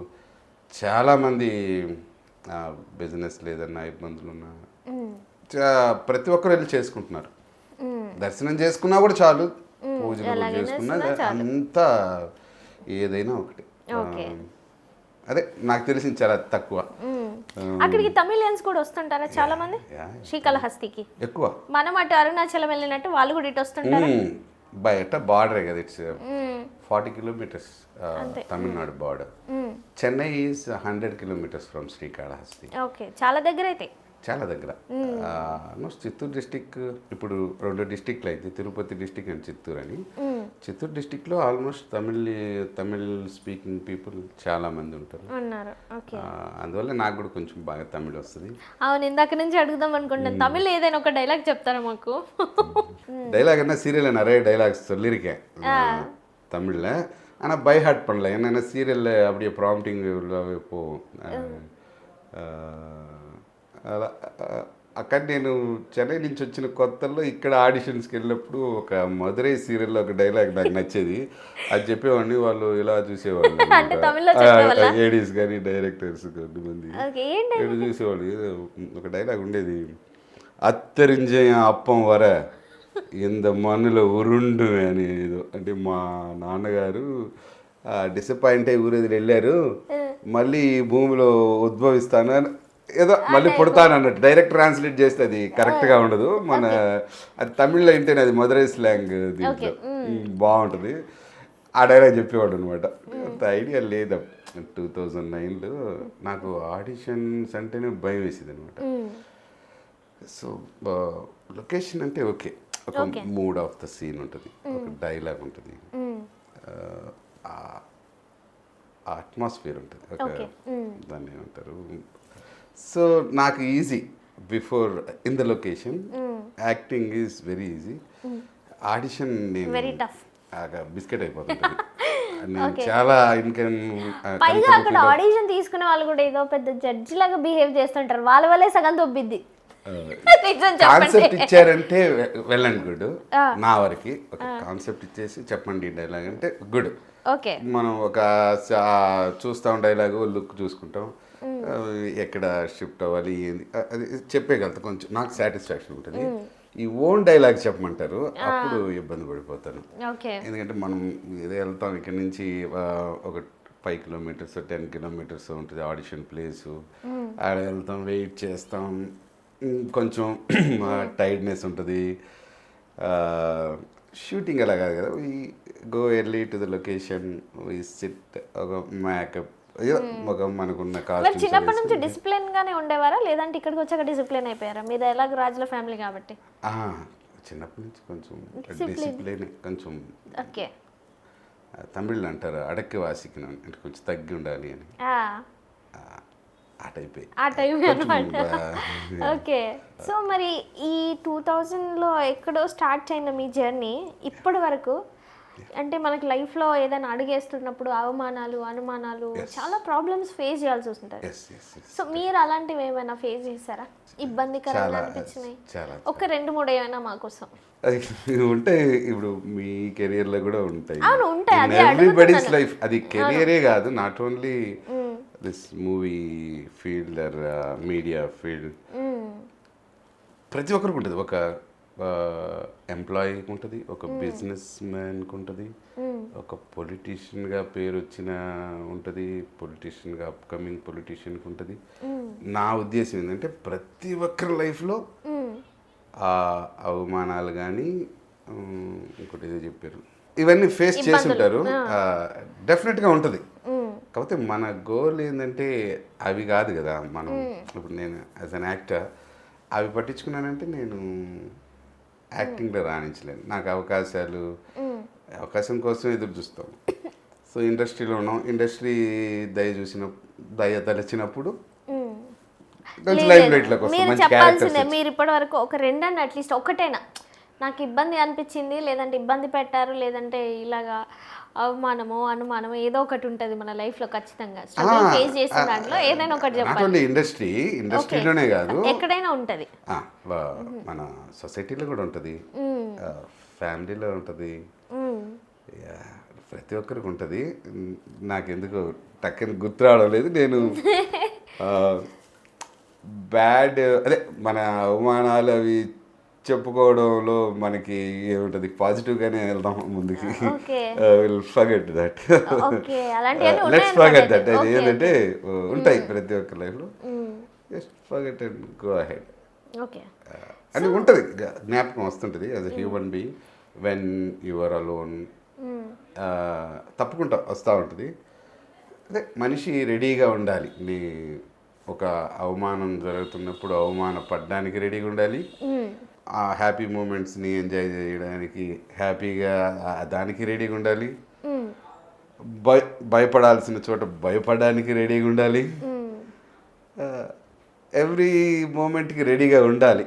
చాలామంది బిజినెస్ లేదన్నా ఇబ్బందులు ఉన్నా ప్రతి ఒక్కరు వెళ్ళి చేసుకుంటున్నారు. దర్శనం చేసుకున్నా కూడా చాలు, పూజలు చేసుకున్నా అంతా ఏదైనా ఒకటి. అదే నాకు తెలిసింది చాలా తక్కువ. అక్కడికి తమిళియన్స్ కూడా వస్తుంటారా చాలా మంది శ్రీకాళహస్తికి? ఎక్కువ. మనం అటు అరుణాచలం వెళ్ళినట్టు వాళ్ళు కూడా ఇటు వస్తుంటారు. బయట బార్డరే కదా, it's 40 kilometers Tamil Nadu border. Chennai is 100 kilometers from Srikalahasti. Okay, చాలా దగ్గర అయితే. చాలా దగ్గర. ఆల్మోస్ట్ చిత్తూరు డిస్టిక్, ఇప్పుడు 2 డిస్టిక్లు అయితే, తిరుపతి డిస్టిక్ అండ్ చిత్తూరు అని. చిత్తూరు డిస్టిక్లో ఆల్మోస్ట్ తమిళ్ స్పీకింగ్ పీపుల్ చాలా మంది ఉంటారు. అందువల్ల నాకు కూడా కొంచెం బాగా తమిళ్ వస్తుంది. అవును, ఇందాక నుంచి అడుగుదాం అనుకుంటాను, తమిళ్ ఏదైనా ఒక డైలాగ్ చెప్తారా మాకు? డైలాగ్ என்ன சீரியலில் நிறைய டைலாக்ஸ் சொல்லியிருக்கேன் தமிழில், ஆனால் பை ஹார்ட் பண்ணல. என்னென்ன சீரியலில் அப்படியே ப்ராம்ப்டிங் போகும். అలా అక్కడ నేను చెన్నై నుంచి వచ్చిన కొత్తల్లో ఇక్కడ ఆడిషన్స్కి వెళ్ళినప్పుడు ఒక మధురై సీరియల్లో ఒక డైలాగ్ నాకు నచ్చేది, అది చెప్పేవాడిని. వాళ్ళు ఇలా చూసేవాళ్ళు, లేడీస్ కానీ డైరెక్టర్స్ కొంతమంది చూసేవాళ్ళు. ఒక డైలాగ్ ఉండేది, అత్తరింజే అప్పం వర ఇంత మన్నులో ఉరుండు అని. ఏదో అంటే మా నాన్నగారు డిసప్పాయింట్ అయ్యి ఊరేది వెళ్ళారు, మళ్ళీ ఈ భూమిలో ఉద్భవిస్తాను అని ఏదో మళ్ళీ పుడతాను అన్నట్టు. డైరెక్ట్ ట్రాన్స్లేట్ చేస్తే అది కరెక్ట్గా ఉండదు. అది తమిళ్లో వింటేనే అది మధురై స్లాంగ్, దీంట్లో బాగుంటుంది. ఆ డైలాగ్ చెప్పేవాడు అనమాట. అంత ఐడియా లేదు. 2009లో నాకు ఆడిషన్స్ అంటేనే భయం వేసేది అనమాట. సో లొకేషన్ అంటే ఓకే, ఒక మూడ్ ఆఫ్ ద సీన్ ఉంటుంది, ఒక డైలాగ్ ఉంటుంది, అట్మాస్ఫియర్ ఉంటుంది, ఒక దాన్ని ఏమంటారు. సో నాకు easy before in the location, acting is very easy. Audition నేను బిస్కెట్ అయిపోతుంది. చాలా పైగా అక్కడ ఆడిషన్ తీసుకునే వాళ్ళు కూడా ఏదో పెద్ద జడ్జి లాగా బిహేవ్ చేస్తుంటారు, వాళ్ళ వల్లే సగం దొబ్బిద్ది. కాన్సెప్ట్ ఇచ్చారంటే వెల్ అండ్ గుడ్. నా వరకు ఒక కాన్సెప్ట్ ఇచ్చేసి చెప్పండి డైలాగ్ అంటే గుడ్. మనం ఒక చూస్తాం డైలాగ్, లుక్ చూసుకుంటాం, ఎక్కడ షిఫ్ట్ అవ్వాలి ఏంది అది చెప్పేయగలుగుతా. కొంచెం నాకు సాటిస్ఫాక్షన్ ఉంటుంది. ఈ ఓన్ డైలాగ్ చెప్పమంటారు, అప్పుడు ఇబ్బంది పడిపోతాను. ఎందుకంటే మనం ఏదో వెళ్తాం ఇక్కడ నుంచి ఒక 5 kilometers 10 kilometers ఉంటుంది ఆడిషన్ ప్లేసు. ఆడ వెళ్తాం, వెయిట్ చేస్తాం, కొంచెం టైర్డ్నెస్ ఉంటుంది. షూటింగ్ అలా కాదు కదా, we go early to the location, we SIT, ఒక మేకప్ ఏదో ఒక మనకున్న మరి కాస్ట్యూమ్స్ చిన్నప్పటి నుంచి డిసిప్లిన్ గానే ఉండేవారా లేదంటే ఇక్కడికి వచ్చాక డిసిప్లిన్ అయిపోయారా? మీరు ఎలాగ రాజుల ఫ్యామిలీ కాబట్టి. చిన్నప్పటి నుంచి కొంచెం డిసిప్లిన్ కొంచెం ఓకే. తమిళ్ అంటారు అడక్కి వాసికిన అంటే కొంచెం తగ్గి ఉండాలి అని ఆ టైప్ ఆ టైం అనమాట. ఓకే. సో మరి ఈ 2000లో ఎక్కడో స్టార్ట్ అయిన మీ జర్నీ ఇప్పటి వరకు అంటే మనకి లైఫ్లో ఏదైనా అడుగేస్తున్నప్పుడు అవమానాలు అనుమానాలు చాలా ప్రాబ్లమ్స్ ఫేస్ చేయాల్సి వస్తుంటుంది. సో మీరు అలాంటివి ఏమైనా ఫేస్ చేశారా? ఇబ్బందికరంగా అనిపించినాయి ఒక 2-3 ఏమైనా మా కోసం ఉంటాయి. ఇప్పుడు మీ కెరియర్లో కూడా ఉంటాయి. అవును ఉంటాయి. అదే ఎవ్రీబడీస్ లైఫ్ అది కెరియరే కాదు, not only this movie field or media field. ప్రతి ఒక్కరికి ఉంటుంది. ఒక ఎంప్లాయీకి ఉంటుంది, ఒక బిజినెస్ మ్యాన్కి ఉంటుంది, ఒక పొలిటీషియన్గా పేరు వచ్చిన ఉంటుంది, పొలిటీషియన్గా అప్కమింగ్ పొలిటీషియన్కి ఉంటుంది. నా ఉద్దేశం ఏంటంటే ప్రతి ఒక్కరి లైఫ్లో ఆ అవమానాలు కానీ ఇంకోటి ఏదో చెప్పారు ఇవన్నీ ఫేస్ చేసి ఉంటారు. డెఫినెట్గా ఉంటుంది. కాకపోతే మన గోల్ ఏంటంటే అవి కాదు కదా. మనం ఇప్పుడు నేను యాజ్ అన్ యాక్టర్ అవి పట్టించుకున్నానంటే నేను యాక్టింగ్లో రాణించలేను. నాకు అవకాశం కోసం ఎదురు చూస్తాం. సో ఇండస్ట్రీలో ఉన్నాం. ఇండస్ట్రీ దయ తలచినప్పుడు కొంచెం లైఫ్ లైట్లోకి వస్తాం. మంచి చెప్పాల్సిందే. మీరు ఇప్పటి వరకు ఒక 2 అట్లీస్ట్ ఒకటైనా నాకు ఇబ్బంది అనిపించింది లేదంటే ఇబ్బంది పెట్టారు లేదంటే ఇలాగా అవమానమో అనుమానమో ఏదో ఒకటి ఉంటుంది మన లైఫ్లో ఖచ్చితంగా ఫేస్ చేసిన దాంట్లో ఏదైనా ఒకటి చెప్పాలి. ఇండస్ట్రీలోనే కాదు ఎక్కడైనా ఉంటుంది. మన సొసైటీలో కూడా ఉంటుంది, ఫ్యామిలీలో ఉంటుంది, ప్రతి ఒక్కరికి ఉంటుంది. నాకెందుకు టక్కని గుర్తు రావడం లేదు. నేను అదే మన అవమానాలు అవి చెప్పుకోవడంలో మనకి ఏముంటుంది, పాజిటివ్గానే వెళ్దాం ముందుకి. Will forget that, let's forget that. అది ఏంటంటే ఉంటాయి ప్రతి ఒక్క లైఫ్లో. Just forget and go ahead అని ఉంటుంది. జ్ఞాపకం వస్తుంటుంది as a human being when you are alone. తప్పకుండా వస్తూ ఉంటుంది. అదే మనిషి రెడీగా ఉండాలి. ఒక అవమానం జరుగుతున్నప్పుడు అవమాన పడడానికి రెడీగా ఉండాలి. ఆ హ్యాపీ మూమెంట్స్ని ఎంజాయ్ చేయడానికి హ్యాపీగా దానికి రెడీగా ఉండాలి. భయపడాల్సిన చోట భయపడడానికి రెడీగా ఉండాలి. ఎవ్రీ మూమెంట్కి రెడీగా ఉండాలి.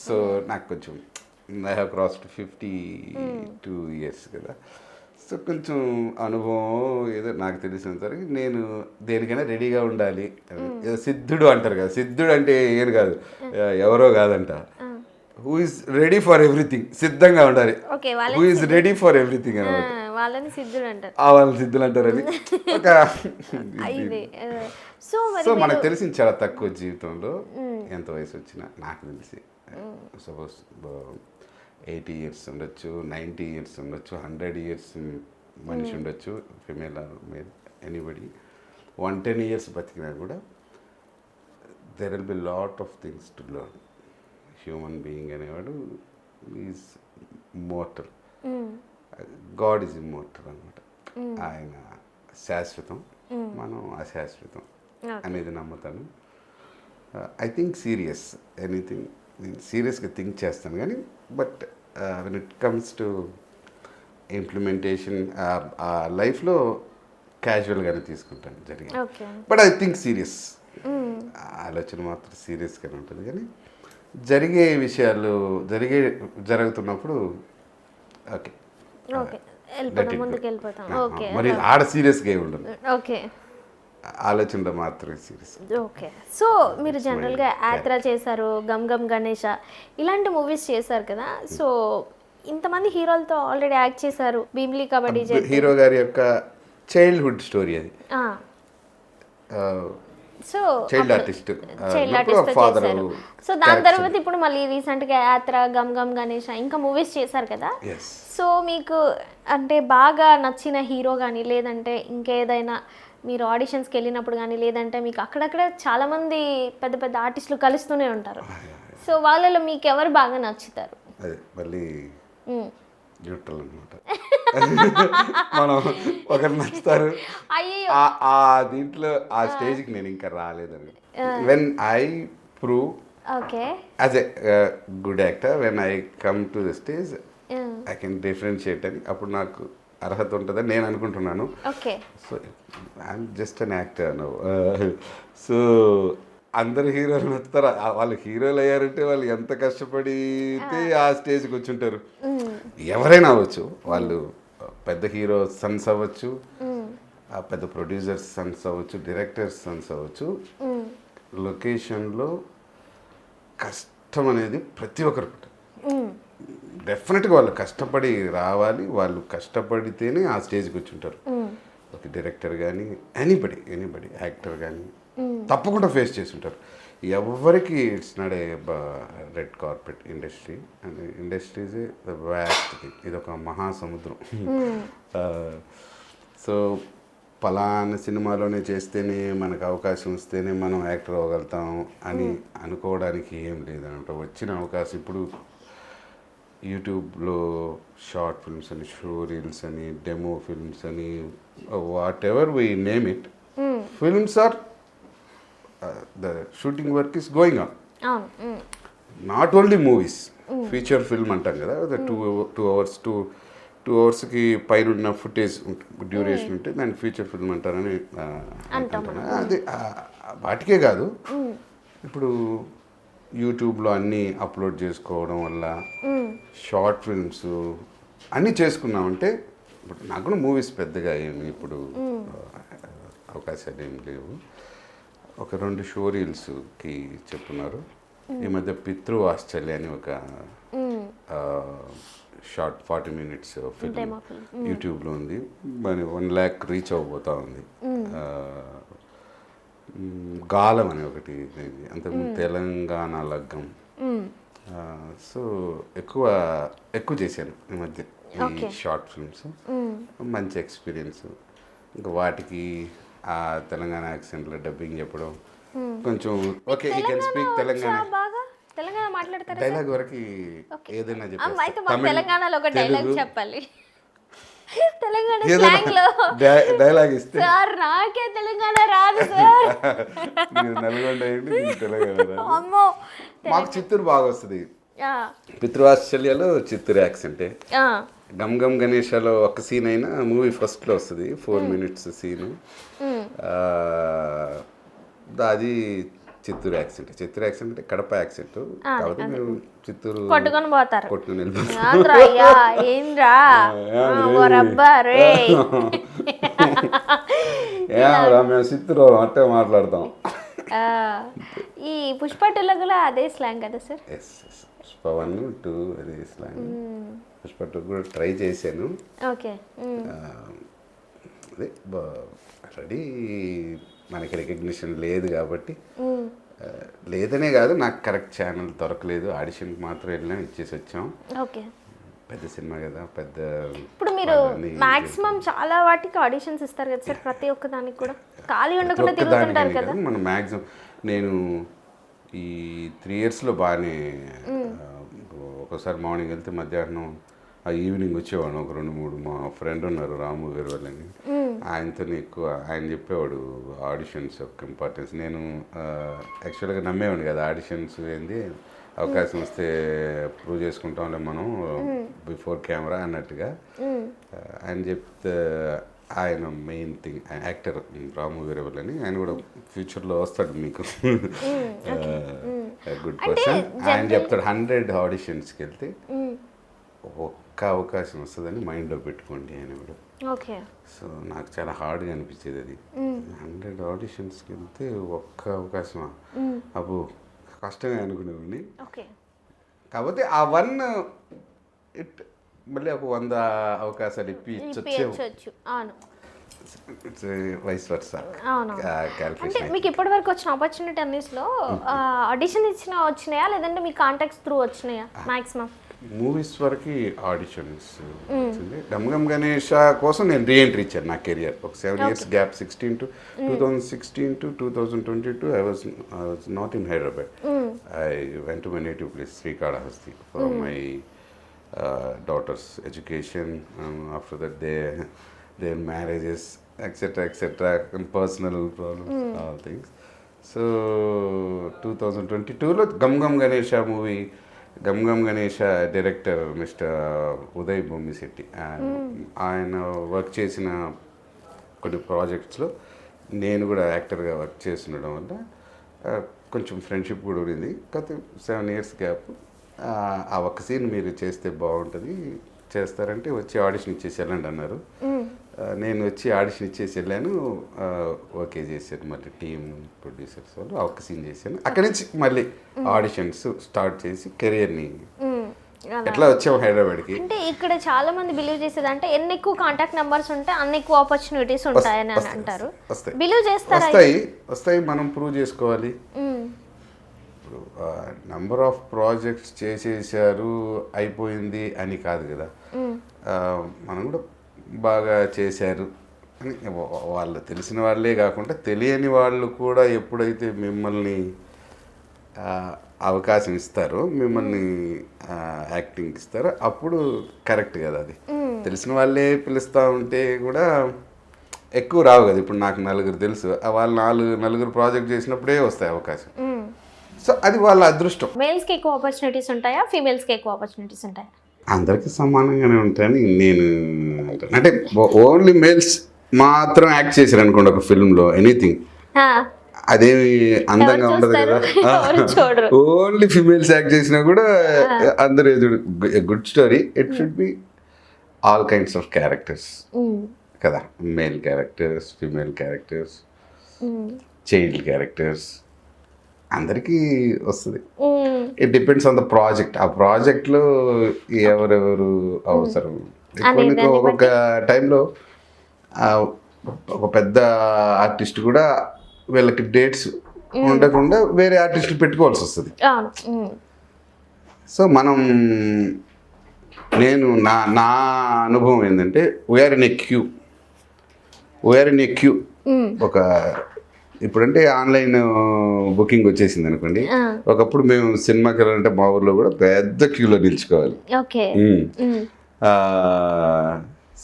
సో నాకు కొంచెం ఐ హ్యావ్ క్రాస్డ్ 52 years కదా. సో కొంచెం అనుభవం ఏదో నాకు తెలిసినంతవరకు నేను దేనికైనా రెడీగా ఉండాలి. ఏదో సిద్ధుడు అంటారు కదా, సిద్ధుడు అంటే ఏం కాదు, ఎవరో కాదంట. Who is ready for everything, సిద్ధంగా ఉండాలి. Who is ready for everything అనమాట. వాళ్ళని సిద్ధుడు అంటారు. వాళ్ళని సిద్ధులు అంటారని ఒక సో మనకు తెలిసింది చాలా తక్కువ జీవితంలో. ఎంత వయసు వచ్చినా నాకు తెలిసి సపోజ్ 80 years ఉండొచ్చు, 90 years ఉండొచ్చు, 100 years మనిషి ఉండొచ్చు, female or male, anybody. 110 years బతికినా కూడా there will be lot of things to learn. Human being అనేవాడు is mortal, god is immortal అనమాట. ఆయన శాశ్వతం, మనం అశాశ్వతం అనేది నమ్ముతాను. ఐ థింక్ సీరియస్ ఎనీథింగ్ నేను సీరియస్గా థింక్ చేస్తాను కానీ but when it comes to implementation ఆ లైఫ్లో క్యాజువల్గానే తీసుకుంటాను జరిగింది. బట్ ఐ థింక్ సీరియస్, ఆలోచన మాత్రం సీరియస్గానే ఉంటుంది. కానీ జరిగే విషయాలు జరుగుతున్నప్పుడు ఓకే మరి ఆడ సీరియస్గా ఉండదు, ఆలోచనలో మాత్రమే సీరియస్. ఓకే. సో మీరు జనరల్గా యాత్ర చేశారు, గమ్ గమ్ గణేష ఇలాంటి మూవీస్ చేశారు కదా. సో ఇంతమంది హీరోలతో ఆల్రెడీ యాక్ట్ చేశారు. భీమిలి కబడ్డీ హీరో గారి యొక్క చైల్డ్హుడ్ స్టోరీ అది. So child artist father. So దాని తర్వాత ఇప్పుడు మళ్ళీ రీసెంట్గా యాత్ర, గమ్ గమ్ గణేష ఇంకా మూవీస్ చేశారు కదా. సో మీకు అంటే బాగా నచ్చిన హీరో కానీ లేదంటే ఇంకేదైనా మీరు ఆడిషన్స్కి వెళ్ళినప్పుడు కానీ లేదంటే మీకు అక్కడక్కడ చాలామంది పెద్ద పెద్ద ఆర్టిస్టులు కలుస్తూనే ఉంటారు. సో వాళ్ళలో మీకు ఎవరు బాగా నచ్చుతారు? మళ్ళీ న్యూట్రల్ అనమాట. మనం ఒకరు నచ్చుతారు, అయ్యో ఆ దీంట్లో ఆ స్టేజ్కి నేను ఇంకా రాలేదని. When I prove okay as a good actor, when I come to the stage I can differentiate అని అప్పుడు నాకు అర్హత ఉంటుందని నేను అనుకుంటున్నాను. Okay so I'm just an actor no. So అందరు హీరోలు నచ్చుతారు, వాళ్ళు హీరోలు అయ్యారంటే వాళ్ళు ఎంత కష్టపడితే ఆ స్టేజ్కి వచ్చుంటారు. ఎవరైనా అవ్వచ్చు, వాళ్ళు పెద్ద హీరో సన్స్ అవ్వచ్చు, ఆ పెద్ద ప్రొడ్యూసర్స్ సన్స్ అవ్వచ్చు, డైరెక్టర్స్ సన్స్ అవ్వచ్చు. లొకేషన్లో కష్టం అనేది ప్రతి ఒక్కరికి ఉంటుంది. డెఫినెట్గా వాళ్ళు కష్టపడి రావాలి, వాళ్ళు కష్టపడితేనే ఆ స్టేజ్కి వచ్చి ఉంటారు. ఒక డైరెక్టర్ కానీ ఎనీబడి యాక్టర్ కానీ తప్పకుండా ఫేస్ చేసి ఉంటారు. ఎవరికి it's not a red carpet industry, and industries the vast thing. ఇది ఒక మహాసముద్రం. సో పలానా సినిమాలోనే చేస్తేనే మనకు అవకాశం వస్తేనే మనం యాక్టర్ అవ్వగలుగుతాం అని అనుకోవడానికి ఏం లేదనమాట. వచ్చిన అవకాశం ఇప్పుడు యూట్యూబ్లో షార్ట్ ఫిల్మ్స్ అని, షో రీల్స్ అని, డెమో ఫిల్మ్స్ అని, whatever we name it, films are the shooting work is going on. అవును not only movies, feature film అంటాం కదా, టూ అవర్స్కి పైన ఫుటేజ్ డ్యూరేషన్ ఉంటే దాన్ని ఫీచర్ ఫిల్మ్ అంటారని అంటున్నా. అది వాటికే కాదు, ఇప్పుడు యూట్యూబ్లో అన్నీ అప్లోడ్ చేసుకోవడం వల్ల షార్ట్ ఫిల్మ్స్ అన్నీ చేసుకున్నామంటే, ఇప్పుడు నాకు కూడా మూవీస్ పెద్దగా ఏమి ఇప్పుడు అవకాశాలు ఏమి లేవు. ఒక 2 షో రీల్స్కి చెప్తున్నారు. ఈ మధ్య పితృ ఆశ్చర్య అని ఒక షార్ట్ 40 minutes ఫిల్మ్ యూట్యూబ్లో ఉంది. మరి 1 lakh రీచ్ అవ్వబోతా ఉంది. గాలం అని ఒకటి, అంతకుముందు తెలంగాణ లగ్గం. సో ఎక్కువ చేశాను ఈ మధ్య ఈ షార్ట్ ఫిల్మ్స్. మంచి ఎక్స్పీరియన్స్. ఇంకా వాటికి ఆ తెలంగాణ యాక్సెంట్లో డబ్బింగ్ చెప్పడం కొంచెం okay, you can speak Telangana మాట్లాడతారు. డైలాగ్ వరకు ఏదైనా అయితే మాకు తెలంగాణలో ఒక చెప్పాలి. డైలాగ్ చెప్పాలి. తెలంగాణ స్లాంగ్ లో డైలాగ్ ఇస్తే సార్ నాకే తెలంగాణ రాదు సార్. మీరు నల్గొండ అయ్యండి, మీకు తెలంగాణ రాదు. అమ్మో మాకు చిత్తూరు బాగా వస్తుంది. పితృవాత్సల్యలో చిత్తూరు యాక్సెంటే. గమ్ గమ్ గణేషలో ఒక సీన్ అయినా మూవీ ఫస్ట్లో వస్తుంది, 4 minutes సీను. అది చిత్తూరు యాక్సెంట్. చిత్తూరు యాక్సెంట్ అంటే కడప యాక్సెంట్ కాబట్టి మేము చిత్తూరు కొట్టుకొని పోతారు. కొట్టుకుని ఏంద్రా రబ్బరే మేము చిత్తూరు అంటే మాట్లాడతాం. ఈ పుష్ప 2లో కూడా అదే స్లాంగ్ కదా సార్? పుష్ప 1, 2 అదే స్లాంగ్. పుష్ప 2 కూడా ట్రై చేశాను. ఓకే అదే ఆల్రెడీ మనకి రికగ్నిషన్ లేదు కాబట్టి, లేదనే కాదు, నాకు కరెక్ట్ ఛానల్ దొరకలేదు. ఆడిషన్కి మాత్రం వెళ్ళాం, ఇచ్చేసి వచ్చాం. ఓకే పెద్ద సినిమా కదా, పెద్ద. ఇప్పుడు మీరు మాక్సిమం చాలా వాటికి ఆడిషన్స్ ఇస్తారు కదా సార్? ప్రతి ఒక్క దానికి కూడా ఖాళీ ఉండకుండా తిరుగుతుంటారు కదా? మనం మ్యాక్సిమం నేను ఈ 3 yearsలో బాగానే, ఒకసారి మార్నింగ్ వెళ్తే మధ్యాహ్నం ఈవినింగ్ వచ్చేవాడు. ఒక 2-3 మా ఫ్రెండ్ ఉన్నారు, రాము వీరవల్లని, ఆయనతో ఎక్కువ ఆయన చెప్పేవాడు ఆడిషన్స్ యొక్క ఇంపార్టెన్స్. నేను యాక్చువల్గా నమ్మేవాడిని కదా, ఆడిషన్స్ ఏంది, అవకాశం వస్తే ప్రూవ్ చేసుకుంటాంలే మనం బిఫోర్ కెమెరా అన్నట్టుగా. ఆయన చెప్తే ఆయన మెయిన్ థింగ్, యాక్టర్ రాము వీరవల్లని, ఆయన కూడా ఫ్యూచర్లో వస్తాడు మీకు, గుడ్ పర్సన్. ఆయన చెప్తాడు 100 ఆడిషన్స్కి వెళ్తే ఒక్క అవకాశం వస్తుందని మైండ్లో పెట్టుకోండి ఆయన కూడా. ఓకే. సో నాకు చాలా హార్డ్గా అనిపించేది అది. 100 ఆడిషన్స్కి వెళ్తే ఒక్క అవకాశమా, అబ్బో కష్టమే అనుకునేవాడిని. కాకపోతే ఆ 1 మళ్ళీ ఒక 100 అవకాశాలు ఇప్పించవచ్చు. అవును, వైస్ వర్సా. అంటే మీకు ఇప్పటి వరకు వచ్చిన ఆపర్చునిటీ అన్నిటిలో ఆడిషన్ వచ్చినాయా లేదంటే మీ కాంటాక్ట్స్ త్రూ వచ్చినాయా? మాక్సిమం మూవీస్ వరకు ఆడిషన్స్ వచ్చింది. గమ్ గమ్ గణేష్ కోసం నేను రీఎంట్రీ ఇచ్చాను నా కెరియర్. ఒక 7 years gap, 2016 to 2022 I was not in Hyderabad. I went to my native place, Srikalahasti, for my daughters' education, after that their marriages, etc., and personal problems, all things. So 2022లో Gam Gam Ganesha movie, Gam Gam Ganesha director mister Uday Bommisetty, ఆయన work చేసిన కొన్ని ప్రాజెక్ట్స్లో నేను కూడా యాక్టర్గా work చేస్తుండడం వల్ల కొంచెం friendship కూడా ఉంది. కాకపోతే 7 years గ్యాప్. ఆ ఒక్క సీన్ మీరు చేస్తే బాగుంటుంది, చేస్తారంటే వచ్చి ఆడిషన్ ఇచ్చేసి వెళ్ళండి అన్నారు. నేను వచ్చి ఆడిషన్ ఇచ్చేసి వెళ్ళాను. ఓకే చేశాను. మళ్ళీ టీమ్ ప్రొడ్యూసర్స్ వాళ్ళు ఆ ఒక్క సీన్ చేశాను. అక్కడి నుంచి మళ్ళీ ఆడిషన్స్ స్టార్ట్ చేసి కెరియర్ని ఎట్లా వచ్చాము హైదరాబాద్కి. అంటే ఇక్కడ చాలా మంది బిలీవ్ చేసేది అంటే ఎన్ని ఎక్కువ కాంటాక్ట్ నెంబర్స్ ఉంటే అన్ని ఎక్కువ ఆపర్చునిటీస్ ఉంటాయని అని అంటారు. బిలీవ్ చేస్తారా? వస్తాయి, మనం ప్రూవ్ చేసుకోవాలి. ఇప్పుడు నెంబర్ ఆఫ్ ప్రాజెక్ట్స్ చేసేసారు అయిపోయింది అని కాదు కదా, మనం కూడా బాగా చేశారు అని వాళ్ళు తెలిసిన వాళ్ళే కాకుండా తెలియని వాళ్ళు కూడా ఎప్పుడైతే మిమ్మల్ని అవకాశం ఇస్తారో, మిమ్మల్ని యాక్టింగ్ ఇస్తారో అప్పుడు కరెక్ట్ కదా. అది తెలిసిన వాళ్ళే పిలుస్తూ ఉంటే కూడా ఎక్కువ రావు కదా. ఇప్పుడు నాకు 4 తెలుసు, వాళ్ళు నలుగురు ప్రాజెక్ట్ చేసినప్పుడే వస్తాయి అవకాశం. సో అది వాళ్ళ అదృష్టం. మేల్స్కి ఎక్కువ ఆపర్చునిటీస్ ఉంటాయా, ఫీమేల్స్కి ఎక్కువ ఆపర్చునిటీస్ ఉంటాయా? అందరికీ సమానంగానే ఉంటాయని నేను అంటాను. అంటే ఓన్లీ మేల్స్ మాత్రం యాక్ట్ చేశారు అనుకోండి ఒక ఫిల్మ్లో, ఎనీథింగ్, అదేమి అందంగా ఉండదు కదా. ఓన్లీ ఫిమేల్స్ యాక్ట్ చేసినా కూడా అందరూ good story. It should be all kinds of characters కదా, male characters, female characters, child characters, అందరికీ వస్తుంది. It depends on the project. ఆ ప్రాజెక్ట్లో ఎవరెవరు అవసరం. ఒక్కొక్క టైంలో ఒక పెద్ద ఆర్టిస్ట్ కూడా వీళ్ళకి డేట్స్ ఉండకుండా వేరే ఆర్టిస్టులు పెట్టుకోవాల్సి వస్తుంది. సో నా అనుభవం ఏంటంటే వీఆర్ ఇన్ ఏ క్యూ. ఒక ఇప్పుడంటే ఆన్లైన్ బుకింగ్ వచ్చేసింది అనుకోండి. ఒకప్పుడు మేము సినిమాకి వెళ్ళాలంటే మా ఊర్లో కూడా పెద్ద క్యూలో నిల్చుకోవాలి.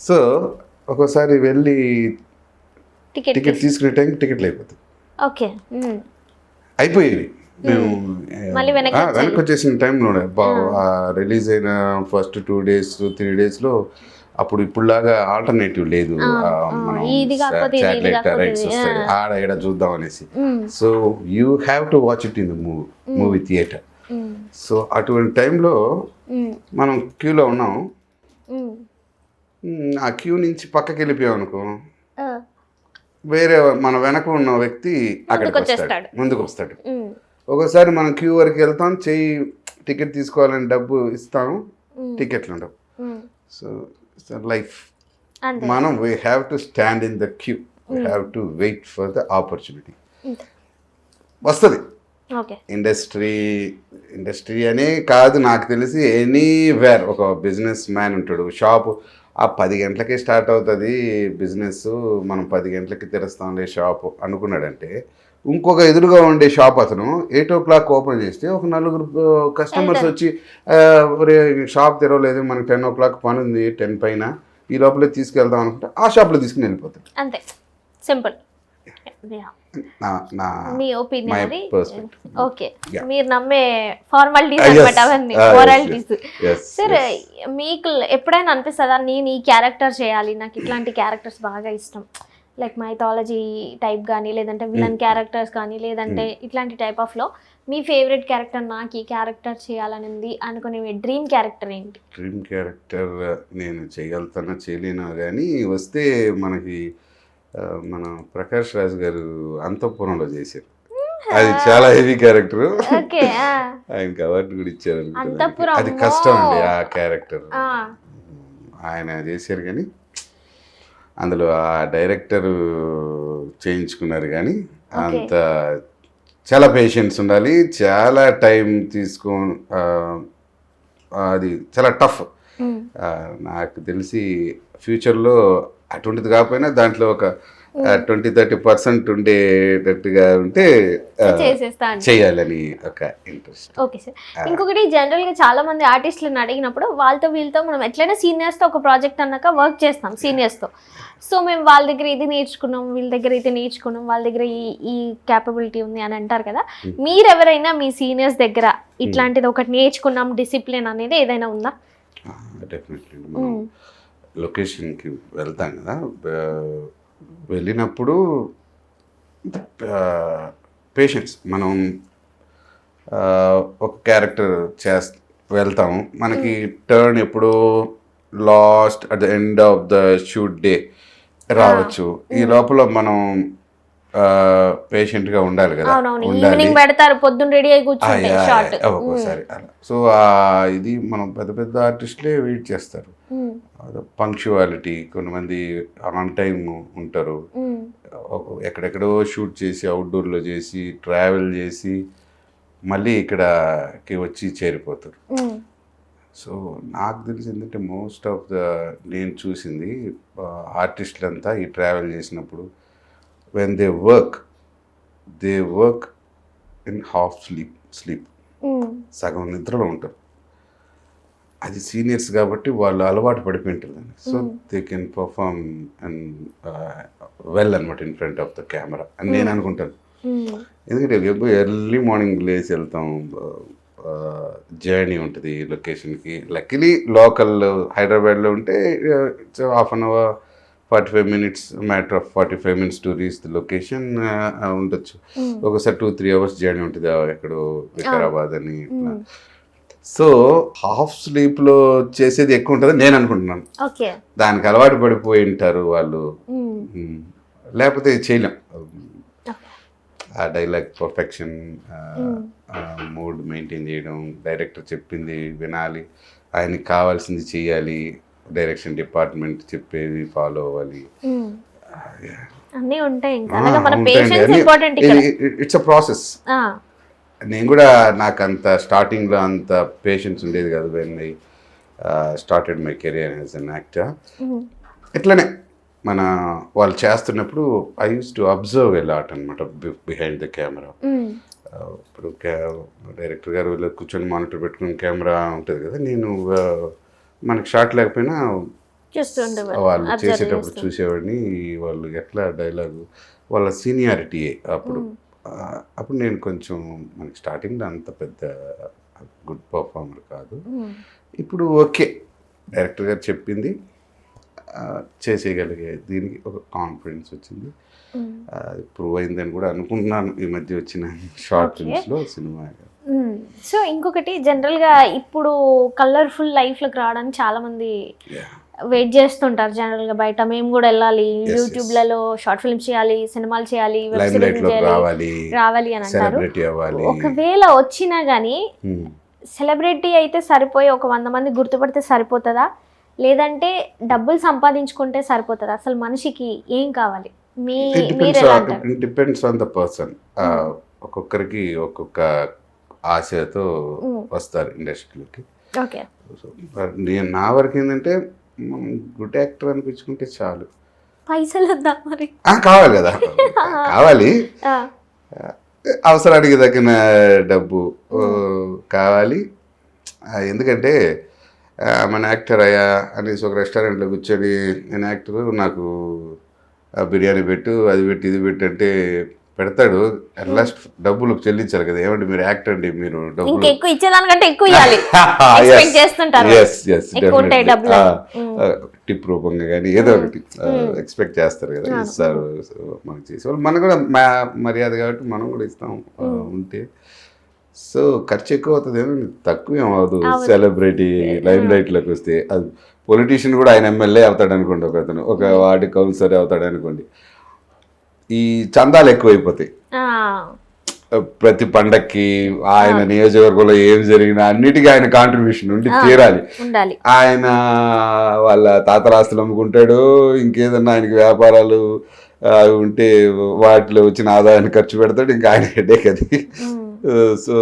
సో ఒక్కోసారి వెళ్ళి టికెట్ తీసుకునే టైంకి టికెట్లు అయిపోతాయి. అయిపోయేవి. మేము వెనక్కి వచ్చేసిన టైంలో రిలీజ్ అయిన ఫస్ట్ 2 days 3 daysలో అప్పుడు ఇప్పుడులాగా ఆల్టర్నేటివ్ లేదు. శాటిలైట్ రైట్స్ వస్తాయి, ఆడ ఈడ చూద్దాం అనేసి. So you have to watch it in the movie theatre. So అటువంటి టైంలో మనం క్యూలో ఉన్నాం, ఆ క్యూ నుంచి పక్కకి వెళ్ళిపోయాం అనుకో, వేరే మన వెనక ఉన్న వ్యక్తి అక్కడికి వస్తాడు, ముందుకు వస్తాడు. ఒకసారి మనం క్యూ వరకు వెళ్తాం, టికెట్ తీసుకోవాలని డబ్బు ఇస్తాం, టికెట్లు ఉండవు. సో లైఫ్ మనం we have to stand in the queue, we have to wait for the opportunity. వస్తుంది. ఇండస్ట్రీ అనే కాదు, నాకు తెలిసి ఎనీవేర్ ఒక బిజినెస్ మ్యాన్ ఉంటాడు. షాపు 10 గంటలకే స్టార్ట్ అవుతుంది బిజినెస్, మనం 10 గంటలకి తెరుస్తాంలే షాపు అనుకున్నాడంటే, ఇంకొక ఎదురుగా ఉండే షాప్ అతను 8 o'clock ఓపెన్ చేస్తే ఒక 4 కస్టమర్స్ వచ్చి షాప్ తెరవలేదు, మనకి 10 o'clock పని ఉంది, 10 పైన, ఈ లోపలే తీసుకెళ్దాం అనుకుంటే ఆ షాప్లో తీసుకుని వెళ్ళిపోతాడు. అంతే సింపుల్. మీ ఒపీనియన్ అది. ఓకే, మీరు నమ్మే ఫార్మాలిటీస్ అన్నమాట అవన్నీ, మోరాలిటీస్. సరే, మీకు ఎప్పుడైనా అనిపిస్తుందా నేను ఈ క్యారెక్టర్ చేయాలి, నాకు ఇట్లాంటి క్యారెక్టర్స్ బాగా ఇష్టం, లైక్ మైథాలజీ టైప్ కానీ, లేదంటే విలన్ క్యారెక్టర్స్ కానీ, లేదంటే ఇట్లాంటి టైప్ ఆఫ్లో మీ ఫేవరెట్ క్యారెక్టర్, నాకు ఈ క్యారెక్టర్ చేయాలనింది అనుకునే మీ డ్రీమ్ క్యారెక్టర్ ఏంటి? డ్రీమ్ క్యారెక్టర్ నేను చేయగలుగుతానా చేయలేనా కానీ వస్తే మనకి మన ప్రకాష్ రాజ్ గారు అంతఃపురంలో చేశారు. అది చాలా హెవీ క్యారెక్టర్. ఆయనకి అవార్డు కూడా ఇచ్చారు. అది కష్టం అండి ఆ క్యారెక్టర్, ఆయన చేశారు. కానీ అందులో ఆ డైరెక్టర్ చేయించుకున్నారు. కానీ అంత చాలా పేషెన్స్ ఉండాలి, చాలా టైం అది చాలా టఫ్. నాకు తెలిసి ఫ్యూచర్లో అటువంటిది కాకపోయినా దాంట్లో ఒక 20-30% ఉండేటట్టుగా ఉంటే చేసేస్తా అండి. చేయాలని ఒక ఇంట్రెస్ట్. Okay sir. ఇంకొకటి జనరల్గా చాలా మంది ఆర్టిస్టులను అడిగినప్పుడు వాళ్ళతో వీళ్ళతో మనం ఎట్లయినా సీనియర్స్తో ఒక ప్రాజెక్ట్ అన్నాక వర్క్ చేస్తాం సీనియర్స్తో. సో మేము వాళ్ళ దగ్గర ఇది నేర్చుకున్నాం, వీళ్ళ దగ్గర ఇది నేర్చుకున్నాం, వాళ్ళ దగ్గర ఈ క్యాపబిలిటీ ఉంది అని అంటారు కదా. మీరు ఎవరైనా మీ సీనియర్స్ దగ్గర ఇట్లాంటిది ఒకటి నేర్చుకున్నాం డిసిప్లిన్ అనేది ఏదైనా ఉందా? డెఫినెట్లీ మనం లొకేషన్కి వెళ్తాం కదా, వెళ్ళినప్పుడు పేషెన్స్. మనం ఒక క్యారెక్టర్ వెళ్తాం, మనకి టర్న్ ఎప్పుడో last at the end of the shoot day రావచ్చు. ఈ లోపల మనం పేషెంట్గా ఉండాలి కదా, ఉండాలి. పొద్దున్న రెడీ అయి కూర్చుంటే షార్ట్ ఒక్కోసారి అలా. సో ఇది మనం పెద్ద పెద్ద ఆర్టిస్టులే వెయిట్ చేస్తారు. పంక్చువాలిటీ, కొంతమంది ఆన్ టైం ఉంటారు, ఎక్కడెక్కడో షూట్ చేసి అవుట్డోర్లో చేసి ట్రావెల్ చేసి మళ్ళీ ఇక్కడకి వచ్చి చేరిపోతారు. సో నాకు తెలిసి ఏంటంటే మోస్ట్ ఆఫ్ ద నేను చూసింది ఆర్టిస్టులంతా ఈ ట్రావెల్ చేసినప్పుడు when they work in half sleep. సగం నిద్రలో ఉంటారు. అది సీనియర్స్ కాబట్టి వాళ్ళు అలవాటు పడిపోయింటారు దాన్ని. So they can perform and well అనమాట in front of the camera అని నేను అనుకుంటాను. ఎందుకంటే ఎర్లీ మార్నింగ్ లేచి వెళ్తాం, జర్నీ ఉంటుంది లొకేషన్కి. లక్కీలీ లోకల్ హైదరాబాద్లో ఉంటే half an hour 45 minutes, matter of 45 minutes to reach the location ఉండొచ్చు. ఒకసారి 2-3 hours జర్నీ ఉంటుంది ఎక్కడో వికారాబాద్ అని. సో హాఫ్ స్లీప్లో చేసేది ఎక్కువ ఉంటుంది నేను అనుకుంటున్నాను. దానికి అలవాటు పడిపోయి ఉంటారు వాళ్ళు, లేకపోతే చేయలేం. ఆ డైలాగ్ పర్ఫెక్షన్, మూడ్ మెయింటైన్ చేయడం, డైరెక్టర్ చెప్పింది వినాలి, ఆయనకి కావాల్సింది చేయాలి, డైరెక్షన్ డిపార్ట్మెంట్ చెప్పేది ఫాలో అవ్వాలి, అన్నీ ఉంటాయి. It's a process. నేను కూడా నాకు అంత స్టార్టింగ్లో అంత పేషెన్స్ ఉండేది కాదు when I started my career as an actor. ఇట్లనే మన వాళ్ళు చేస్తున్నప్పుడు I use to observe a lot అనమాట బిహైండ్ ద కెమెరా. ఇప్పుడు డైరెక్టర్ గారు వీళ్ళు కూర్చొని మానిటర్ పెట్టుకుని కెమెరా ఉంటుంది కదా, నేను మనకి షార్ట్ లేకపోయినా వాళ్ళు చేసేటప్పుడు చూసేవాడిని. వాళ్ళు ఎట్లా డైలాగు, వాళ్ళ సీనియారిటీయే అప్పుడు నేను కొంచెం మనకి స్టార్టింగ్లో అంత పెద్ద గుడ్ పర్ఫార్మర్ కాదు. ఇప్పుడు ఓకే, డైరెక్టర్ గారు చెప్పింది చేసేయగలిగే దీనికి ఒక కాన్ఫిడెన్స్ వచ్చింది. ప్రూవ్ అయిందని కూడా అనుకుంటున్నాను ఈ మధ్య వచ్చిన షార్ట్ ఫిల్మ్స్లో సినిమా. సో ఇంకొకటి జనరల్గా ఇప్పుడు కలర్ఫుల్ లైఫ్లోకి రావడానికి చాలామంది వెయిట్ చేస్తుంటారు. జనరల్గా బయట మేము కూడా వెళ్ళాలి, యూట్యూబ్లలో షార్ట్ ఫిల్మ్స్ చేయాలి, సినిమాలు చేయాలి, వెబ్ సిరీస్ రావాలి అని అంటారు. ఒకవేళ వచ్చినా కానీ సెలబ్రిటీ అయితే సరిపోయి ఒక 100 మంది గుర్తుపడితే సరిపోతుందా, లేదంటే డబ్బులు సంపాదించుకుంటే సరిపోతుందా? అసలు మనిషికి ఏం కావాలి? Depends on the person. ఒక్కొక్కరికి ఒక్కొక్క ఆశతో వస్తారు ఇండస్ట్రీలోకి. నా వరకు ఏంటంటే గుడ్ యాక్టర్ అనిపించుకుంటే చాలు. పైసలు మరి కావాలి కదా, కావాలి, అవసరానికి తగిన డబ్బు కావాలి. ఎందుకంటే మన యాక్టర్ అయ్యా అనేసి ఒక రెస్టారెంట్లో కూర్చొని నేను యాక్టర్, నాకు బిర్యానీ పెట్టు, అది పెట్టు, ఇది పెట్టు అంటే పెడతాడు. అట్ లాస్ట్ డబ్బులు చెల్లించాలి కదా. ఏమంటే మీరు యాక్టర్ అండి, మీరు డబ్బులు ఎక్కువ ఇచ్చేదానికంటే ఎక్కువ ఇవ్వాలి చేస్తుంటారు. టిప్ రూపంగా కానీ ఏదో ఒకటి ఎక్స్పెక్ట్ చేస్తారు కదా, ఇస్తారు మనకు చేసేవాళ్ళు. మనం కూడా మర్యాద కాబట్టి మనం కూడా ఇస్తాం ఉంటే. సో ఖర్చు ఎక్కువ అవుతుంది, తక్కువ ఏం అవ్వదు. సెలబ్రిటీ లైమ్ లైట్లోకి వస్తే అది పొలిటీషియన్ కూడా ఆయన ఎమ్మెల్యే అవుతాడు అనుకోండి, ఒక అతను ఒక వార్డు కౌన్సిలర్ అవుతాడు అనుకోండి, ఈ చందాలు ఎక్కువైపోతాయి. ప్రతి పండక్కి ఆయన నియోజకవర్గంలో ఏం జరిగినా అన్నిటికీ ఆయన కాంట్రిబ్యూషన్ ఉండి తీరాలి. ఆయన వాళ్ళ తాతరాస్తులు అమ్ముకుంటాడు, ఇంకేదన్నా ఆయనకి వ్యాపారాలు ఉంటే వాటిలో వచ్చిన ఆదాయాన్ని ఖర్చు పెడతాడు, ఇంకా ఆయన హెడేక్ అది. సో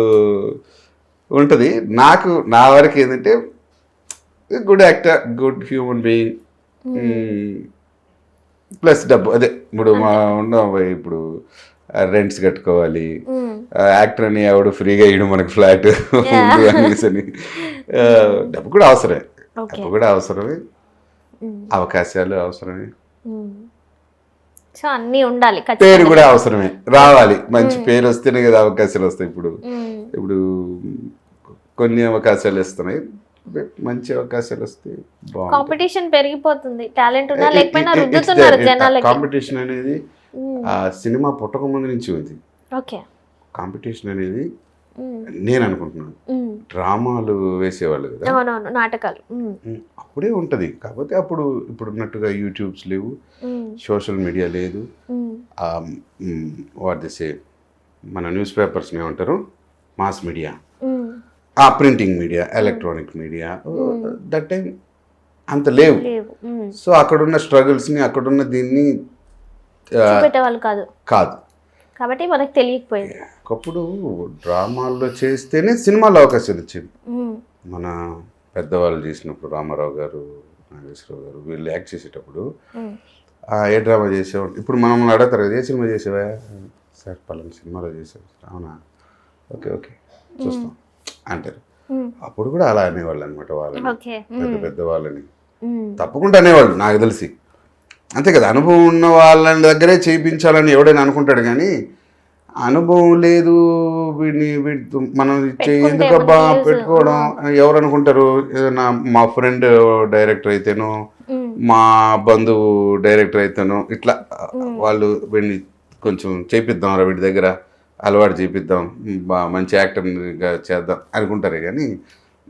ఉంటుంది. నా వరకు ఏంటంటే good actor, good human being, plus డబ్బు అదే ఇప్పుడు మా ఉన్నాం ఇప్పుడు రెంట్స్ కట్టుకోవాలి, యాక్టర్ అని ఎవడు ఫ్రీగా ఇవ్వడం మనకు ఫ్లాట్ ఉండు అనేసి అని డబ్బు కూడా అవసరమే, డబ్బు కూడా అవసరమే, అవకాశాలు అవసరమే, సో అన్నీ ఉండాలి, పేరు కూడా అవసరమే, రావాలి, మంచి పేరు వస్తేనే కదా అవకాశాలు వస్తాయి. ఇప్పుడు ఇప్పుడు కొన్ని అవకాశాలు ఇస్తున్నాయి, మంచి అవకాశాలు వస్తే బాగుంటుంది. కాంపిటీషన్ పెరిగిపోతుంది, టాలెంట్ ఉన్నా లేకపోయినా రుద్దుతున్నారు జనాలకి. కాంపిటీషన్ అనేది ఆ సినిమా పుట్టక ముందు నుంచి ఉంది. ఓకే, కాంపిటీషన్ అనేది నేను అనుకుంటున్నాను. డ్రామాలు వేసేవాళ్ళు కదా, అవునవును, నాటకాలు అప్పుడే ఉంటుంది. కాకపోతే అప్పుడు ఇప్పుడున్నట్టుగా యూట్యూబ్స్ లేవు, సోషల్ మీడియా లేదు, వాట్ దిస్ మన న్యూస్ పేపర్స్ ఏమంటారు, mass media, printing media, electronic media, that time అంత లేవు. సో అక్కడున్న స్ట్రగుల్స్ని, అక్కడున్న దీన్ని చూపెట్టేవాళ్ళు కాదు కాదు కాబట్టి మనకు తెలియకపోయేది. ఒకప్పుడు డ్రామాల్లో చేస్తేనే సినిమాలో అవకాశాలు వచ్చింది. మన పెద్దవాళ్ళు చేసినప్పుడు రామారావు గారు, నాగేశ్వరరావు గారు వీళ్ళు యాక్ట్ చేసేటప్పుడు ఏ డ్రామా చేసేవాడు. ఇప్పుడు మనం అడుగుతారు కదా, ఏ సినిమా చేసేవా సార్, పలానా సినిమాలో చేసావు, అవునా, ఓకే ఓకే చూస్తాం అంటారు. అప్పుడు కూడా అలా అనేవాళ్ళు అనమాట, వాళ్ళని పెద్ద పెద్ద వాళ్ళని తప్పకుండా అనేవాళ్ళు నాకు తెలిసి. అంతే కదా, అనుభవం ఉన్న వాళ్ళ దగ్గరే చేయించాలని ఎవడైనా అనుకుంటాడు, కానీ అనుభవం లేదు వీడిని మనం ఎందుకబ్బా పెట్టుకోవడం ఎవరు అనుకుంటారు. ఏదైనా మా ఫ్రెండ్ డైరెక్టర్ అయితేనో, మా బంధువు డైరెక్టర్ అయితేనో, ఇట్లా వాళ్ళు వీడిని కొంచెం చేపిద్దాం రా, వీడి దగ్గర అలవాటు చేపిద్దాం, మంచి యాక్టర్గా చేద్దాం అనుకుంటారే, కానీ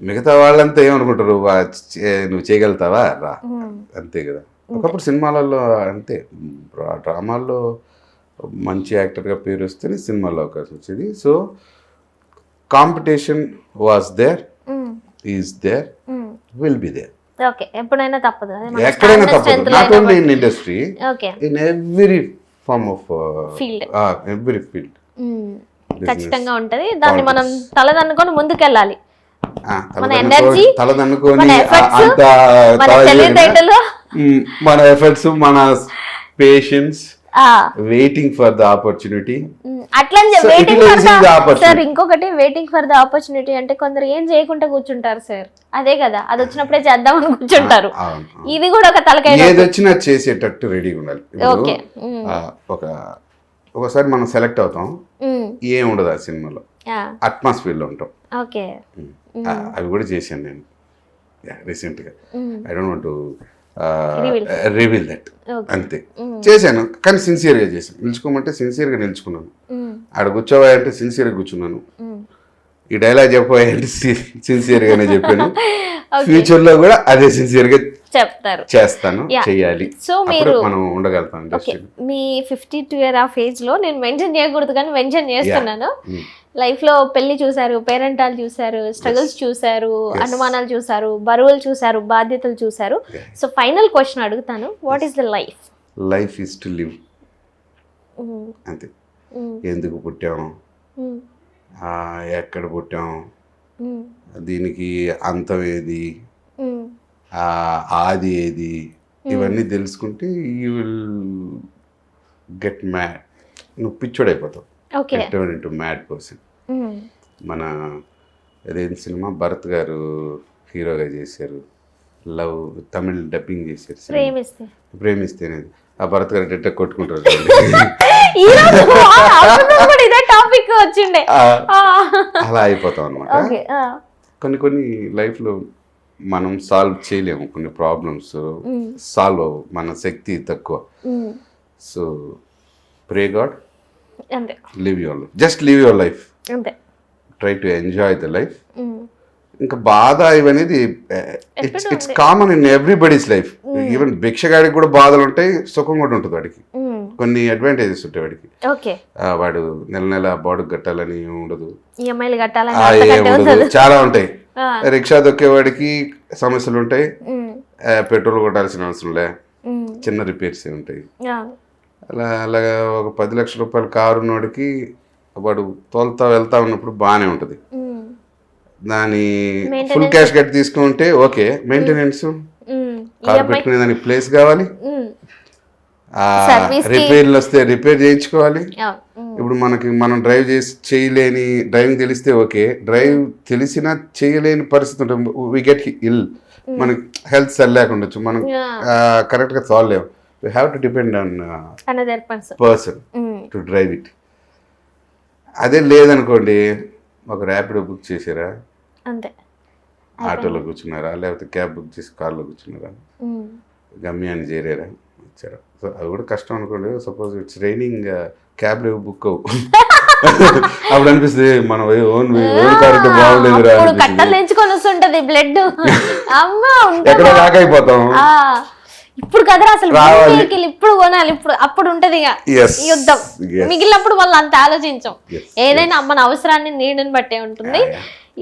మిగతా వాళ్ళంతా ఏమనుకుంటారు, నువ్వు చేయగలుగుతావా రా, అంతే కదా. ఒకప్పుడు సినిమాలలో అంతే, డ్రామాల్లో మంచి యాక్టర్గా పేరు వస్తేనే సినిమాలో అవకాశం వచ్చేది. So competition was there, is there, will be there. Okay, ఎప్పుడైనా తప్పదు, ఎక్కడైనా తప్పదు, not only in industry, in every form of field, every field ఖచ్చితంగా ఉంటది. దాన్ని మనం తలదన్నుకొని ముందుకెళ్ళాలి. మన ఎఫర్ట్స్, మన patience, waiting for the opportunity. అట్లా సార్ ఇంకొకటి, వెయిటింగ్ ఫర్ ద ఆపర్చునిటీ అంటే కొందరు ఏం చేయకుండా కూర్చుంటారు సార్, అదే కదా, అది వచ్చినప్పుడే చేద్దామని కూర్చుంటారు. ఇది కూడా ఒక తలకాయ, ఏది వచ్చినా చేసేటట్టు రెడీగా ఉండాలి. ఒకసారి మనం సెలెక్ట్ అవుతాం, ఏం ఉండదు ఆ సినిమాలో, అట్మాస్ఫియర్ లో ఉంటాం. అవి కూడా చేశాను నేను రీసెంట్గా. I don't want to reveal that, అంతే. చేశాను కానీ సిన్సియర్గా చేశాను. నిలుచుకోమంటే సిన్సియర్గా నిలుచుకున్నాను, ఆడ కూర్చోవా అంటే సిన్సియర్గా కూర్చున్నాను, ఈ డైలాగ్ చెప్పబోయే అంటే సిన్సియర్గానే చెప్పాను. ఫ్యూచర్లో కూడా అదే సిన్సియర్గా చెప్తారు, చేస్తాను, చేయాలి. సో మీరు మనం ఉండగలుగుతాం. మీ 52 year ఆఫ్ ఏజ్ లో, నేను మెన్షన్ చేయకూడదు కానీ మెన్షన్ చేస్తున్నాను, లైఫ్ లో పెళ్లి చూసారు, పేరెంటాలు చూసారు, స్ట్రగుల్స్ చూసారు, అనుమానాలు చూసారు, బరువులు చూసారు, బాధ్యతలు చూసారు. సో ఫైనల్ క్వశ్చన్ అడుగుతాను, what is the life? Life is to live, అంతే. ఎందుకు పుట్టాము, ఎక్కడ పుట్టాము, దీనికి అంతం ఏది, ఆది ఏది, ఇవన్నీ తెలుసుకుంటే యూ విల్ గెట్ మ్యాడ్, నువ్వు పిచ్చోడైపోతావు, మ్యాడ్ పర్సన్. మన అదేం సినిమా భరత్ గారు హీరోగా చేశారు, లవ్ తమిళ్ డబ్బింగ్ చేశారు, ప్రేమిస్తేనేది. ఆ భరత్ గారు డెట్ట కొట్టుకుంటారు అలా అయిపోతాం అనమాట. కొన్ని లైఫ్లో మనం సాల్వ్ చేయలేము, కొన్ని ప్రాబ్లమ్స్ సాల్వ్ అవ్వవు, మన శక్తి తక్కువ. So pray god, live your life, just live your life, try to enjoy the life. ఇంకా బాధ ఇవనేది it's common in everybody's life. Even భిక్షగాడికి కూడా బాధలు ఉంటాయి, సుఖం కూడా ఉంటుంది వాడికి, కొన్ని అడ్వాంటేజెస్ ఉంటాయి వాడికి. వాడు నెల నెల బాడుగు కట్టాలని ఉండదు, చాలా ఉంటాయి. రిక్షా దొక్కేవాడికి సమస్యలు ఉంటాయి, పెట్రోల్ కొట్టాల్సిన అవసరం లే, చిన్న రిపేర్స్ ఉంటాయి. అలాగా ఒక 10 లక్షల రూపాయల కారు ఉన్నవాడికి వాడు తోలుతా వెళ్తా ఉన్నప్పుడు బాగానే ఉంటుంది. దాని ఫుల్ క్యాష్ కట్టి తీసుకుంటే ఓకే, మెయింటెనెన్స్, కారు పెట్టుకునే దానికి ప్లేస్ కావాలి, Service కి- రిపేర్లు వస్తే రిపేర్ చేయించుకోవాలి. ఇప్పుడు మనం డ్రైవ్ చేయలేని, డ్రైవింగ్ తెలిస్తే ఓకే, డ్రైవ్ తెలిసినా చేయలేని పరిస్థితి ఉంటుంది. వి గెట్ ఇల్, మనకి హెల్త్ సరిలేకుండొచ్చు, మనం కరెక్ట్గా చాలలేము. We have to depend on another person to drive it. అదే లేదనుకోండి, ఒక ర్యాపిడో బుక్ చేసారా, అంతే, ఆటోలో కూర్చున్నారా, లేకపోతే క్యాబ్ బుక్ చేసి కార్లో కూర్చున్నారా, గమ్యాన్ని చేరారా, వచ్చారా. సో అది కూడా కష్టం అనుకోండి. సపోజ్ ఇట్స్ రైనింగ్, క్యాబ్లో బుక్ అవ్వు. అప్పుడు అనిపిస్తుంది మన ఓన్ కార్ అంటే బాగుండేదిరా కట్టలు అనిపిస్తుంది. ఎంచుకొని వస్తుంటది బ్లడ్, అమ్మా ఎక్కడ లాక్ అయిపోతాం. ఇప్పుడు కదరా అసలు రావాలి. వెహికల్ ఇప్పుడు కొనాలి, ఇప్పుడు అప్పుడు ఉంటది ఇక Yes, ఈ యుద్ధం. yes. మిగిలినప్పుడు వాళ్ళు అంత ఆలోచించాం. Yes, ఏదైనా మన అవసరాన్ని నీడుని బట్టే ఉంటుంది.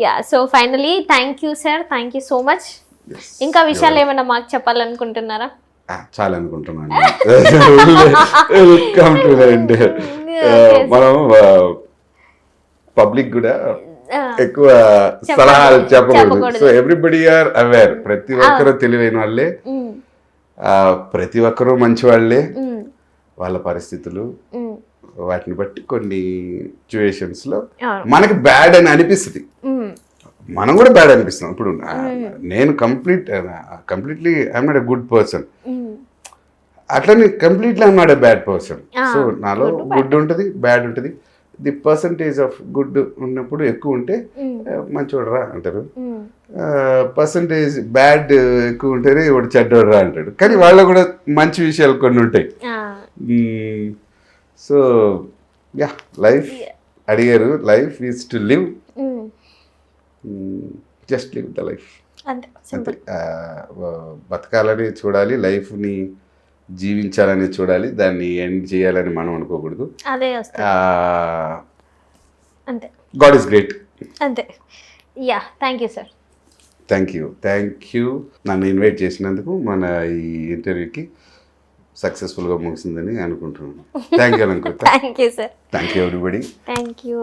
Yeah, so finally thank you sir, thank you so much. Yes. ఇంకా విషయాలు ఏమైనా మాకు చెప్పాలనుకుంటున్నారా? చాలా అనుకుంటున్నాను. వెల్కమ్ టు అండ్ మనం పబ్లిక్ కూడా ఎక్కువ సలహాలు చెప్పకూడదు. సో ఎవ్రీబడి ఆర్ అవేర్, ప్రతి ఒక్కరూ తెలివైన వాళ్ళే, ప్రతి ఒక్కరూ మంచి వాళ్ళే. వాళ్ళ పరిస్థితులు వాటిని బట్టి కొన్ని సిచ్యువేషన్స్ లో మనకి బ్యాడ్ అని అనిపిస్తుంది, మనం కూడా బ్యాడ్ అనిపిస్తాం. ఇప్పుడు నేను completely I'm not a good person, అట్లనే completely I'm not a bad person. So నాలో గుడ్ ఉంటుంది, బ్యాడ్ ఉంటుంది. ది పర్సంటేజ్ ఆఫ్ గుడ్ ఉన్నప్పుడు ఎక్కువ ఉంటే మంచివాడరా అంటారు, పర్సంటేజ్ బ్యాడ్ ఎక్కువ ఉంటేనే వాడు చెడ్డోడరా అంటాడు. కానీ వాళ్ళ కూడా మంచి విషయాలు కొన్ని ఉంటాయి. సో యా, లైఫ్ అడిగారు, life is to live, just live the life. అంతే, బతకాలని చూడాలి, లైఫ్ని జీవించాలని చూడాలి, దాన్ని ఎండ్ చేయాలని మనం అనుకోకూడదు. అదే అంతే, గాడ్ ఈస్ గ్రేట్. అంతే. Yeah, thank you sir. Thank you నన్ను ఇన్వైట్ చేసినందుకు. మన ఈ ఇంటర్వ్యూకి సక్సెస్ఫుల్గా ముగిసిందని అనుకుంటున్నాను. థ్యాంక్ యూ అనుకుంటా. Thank you sir. Thank you everybody. Thank you.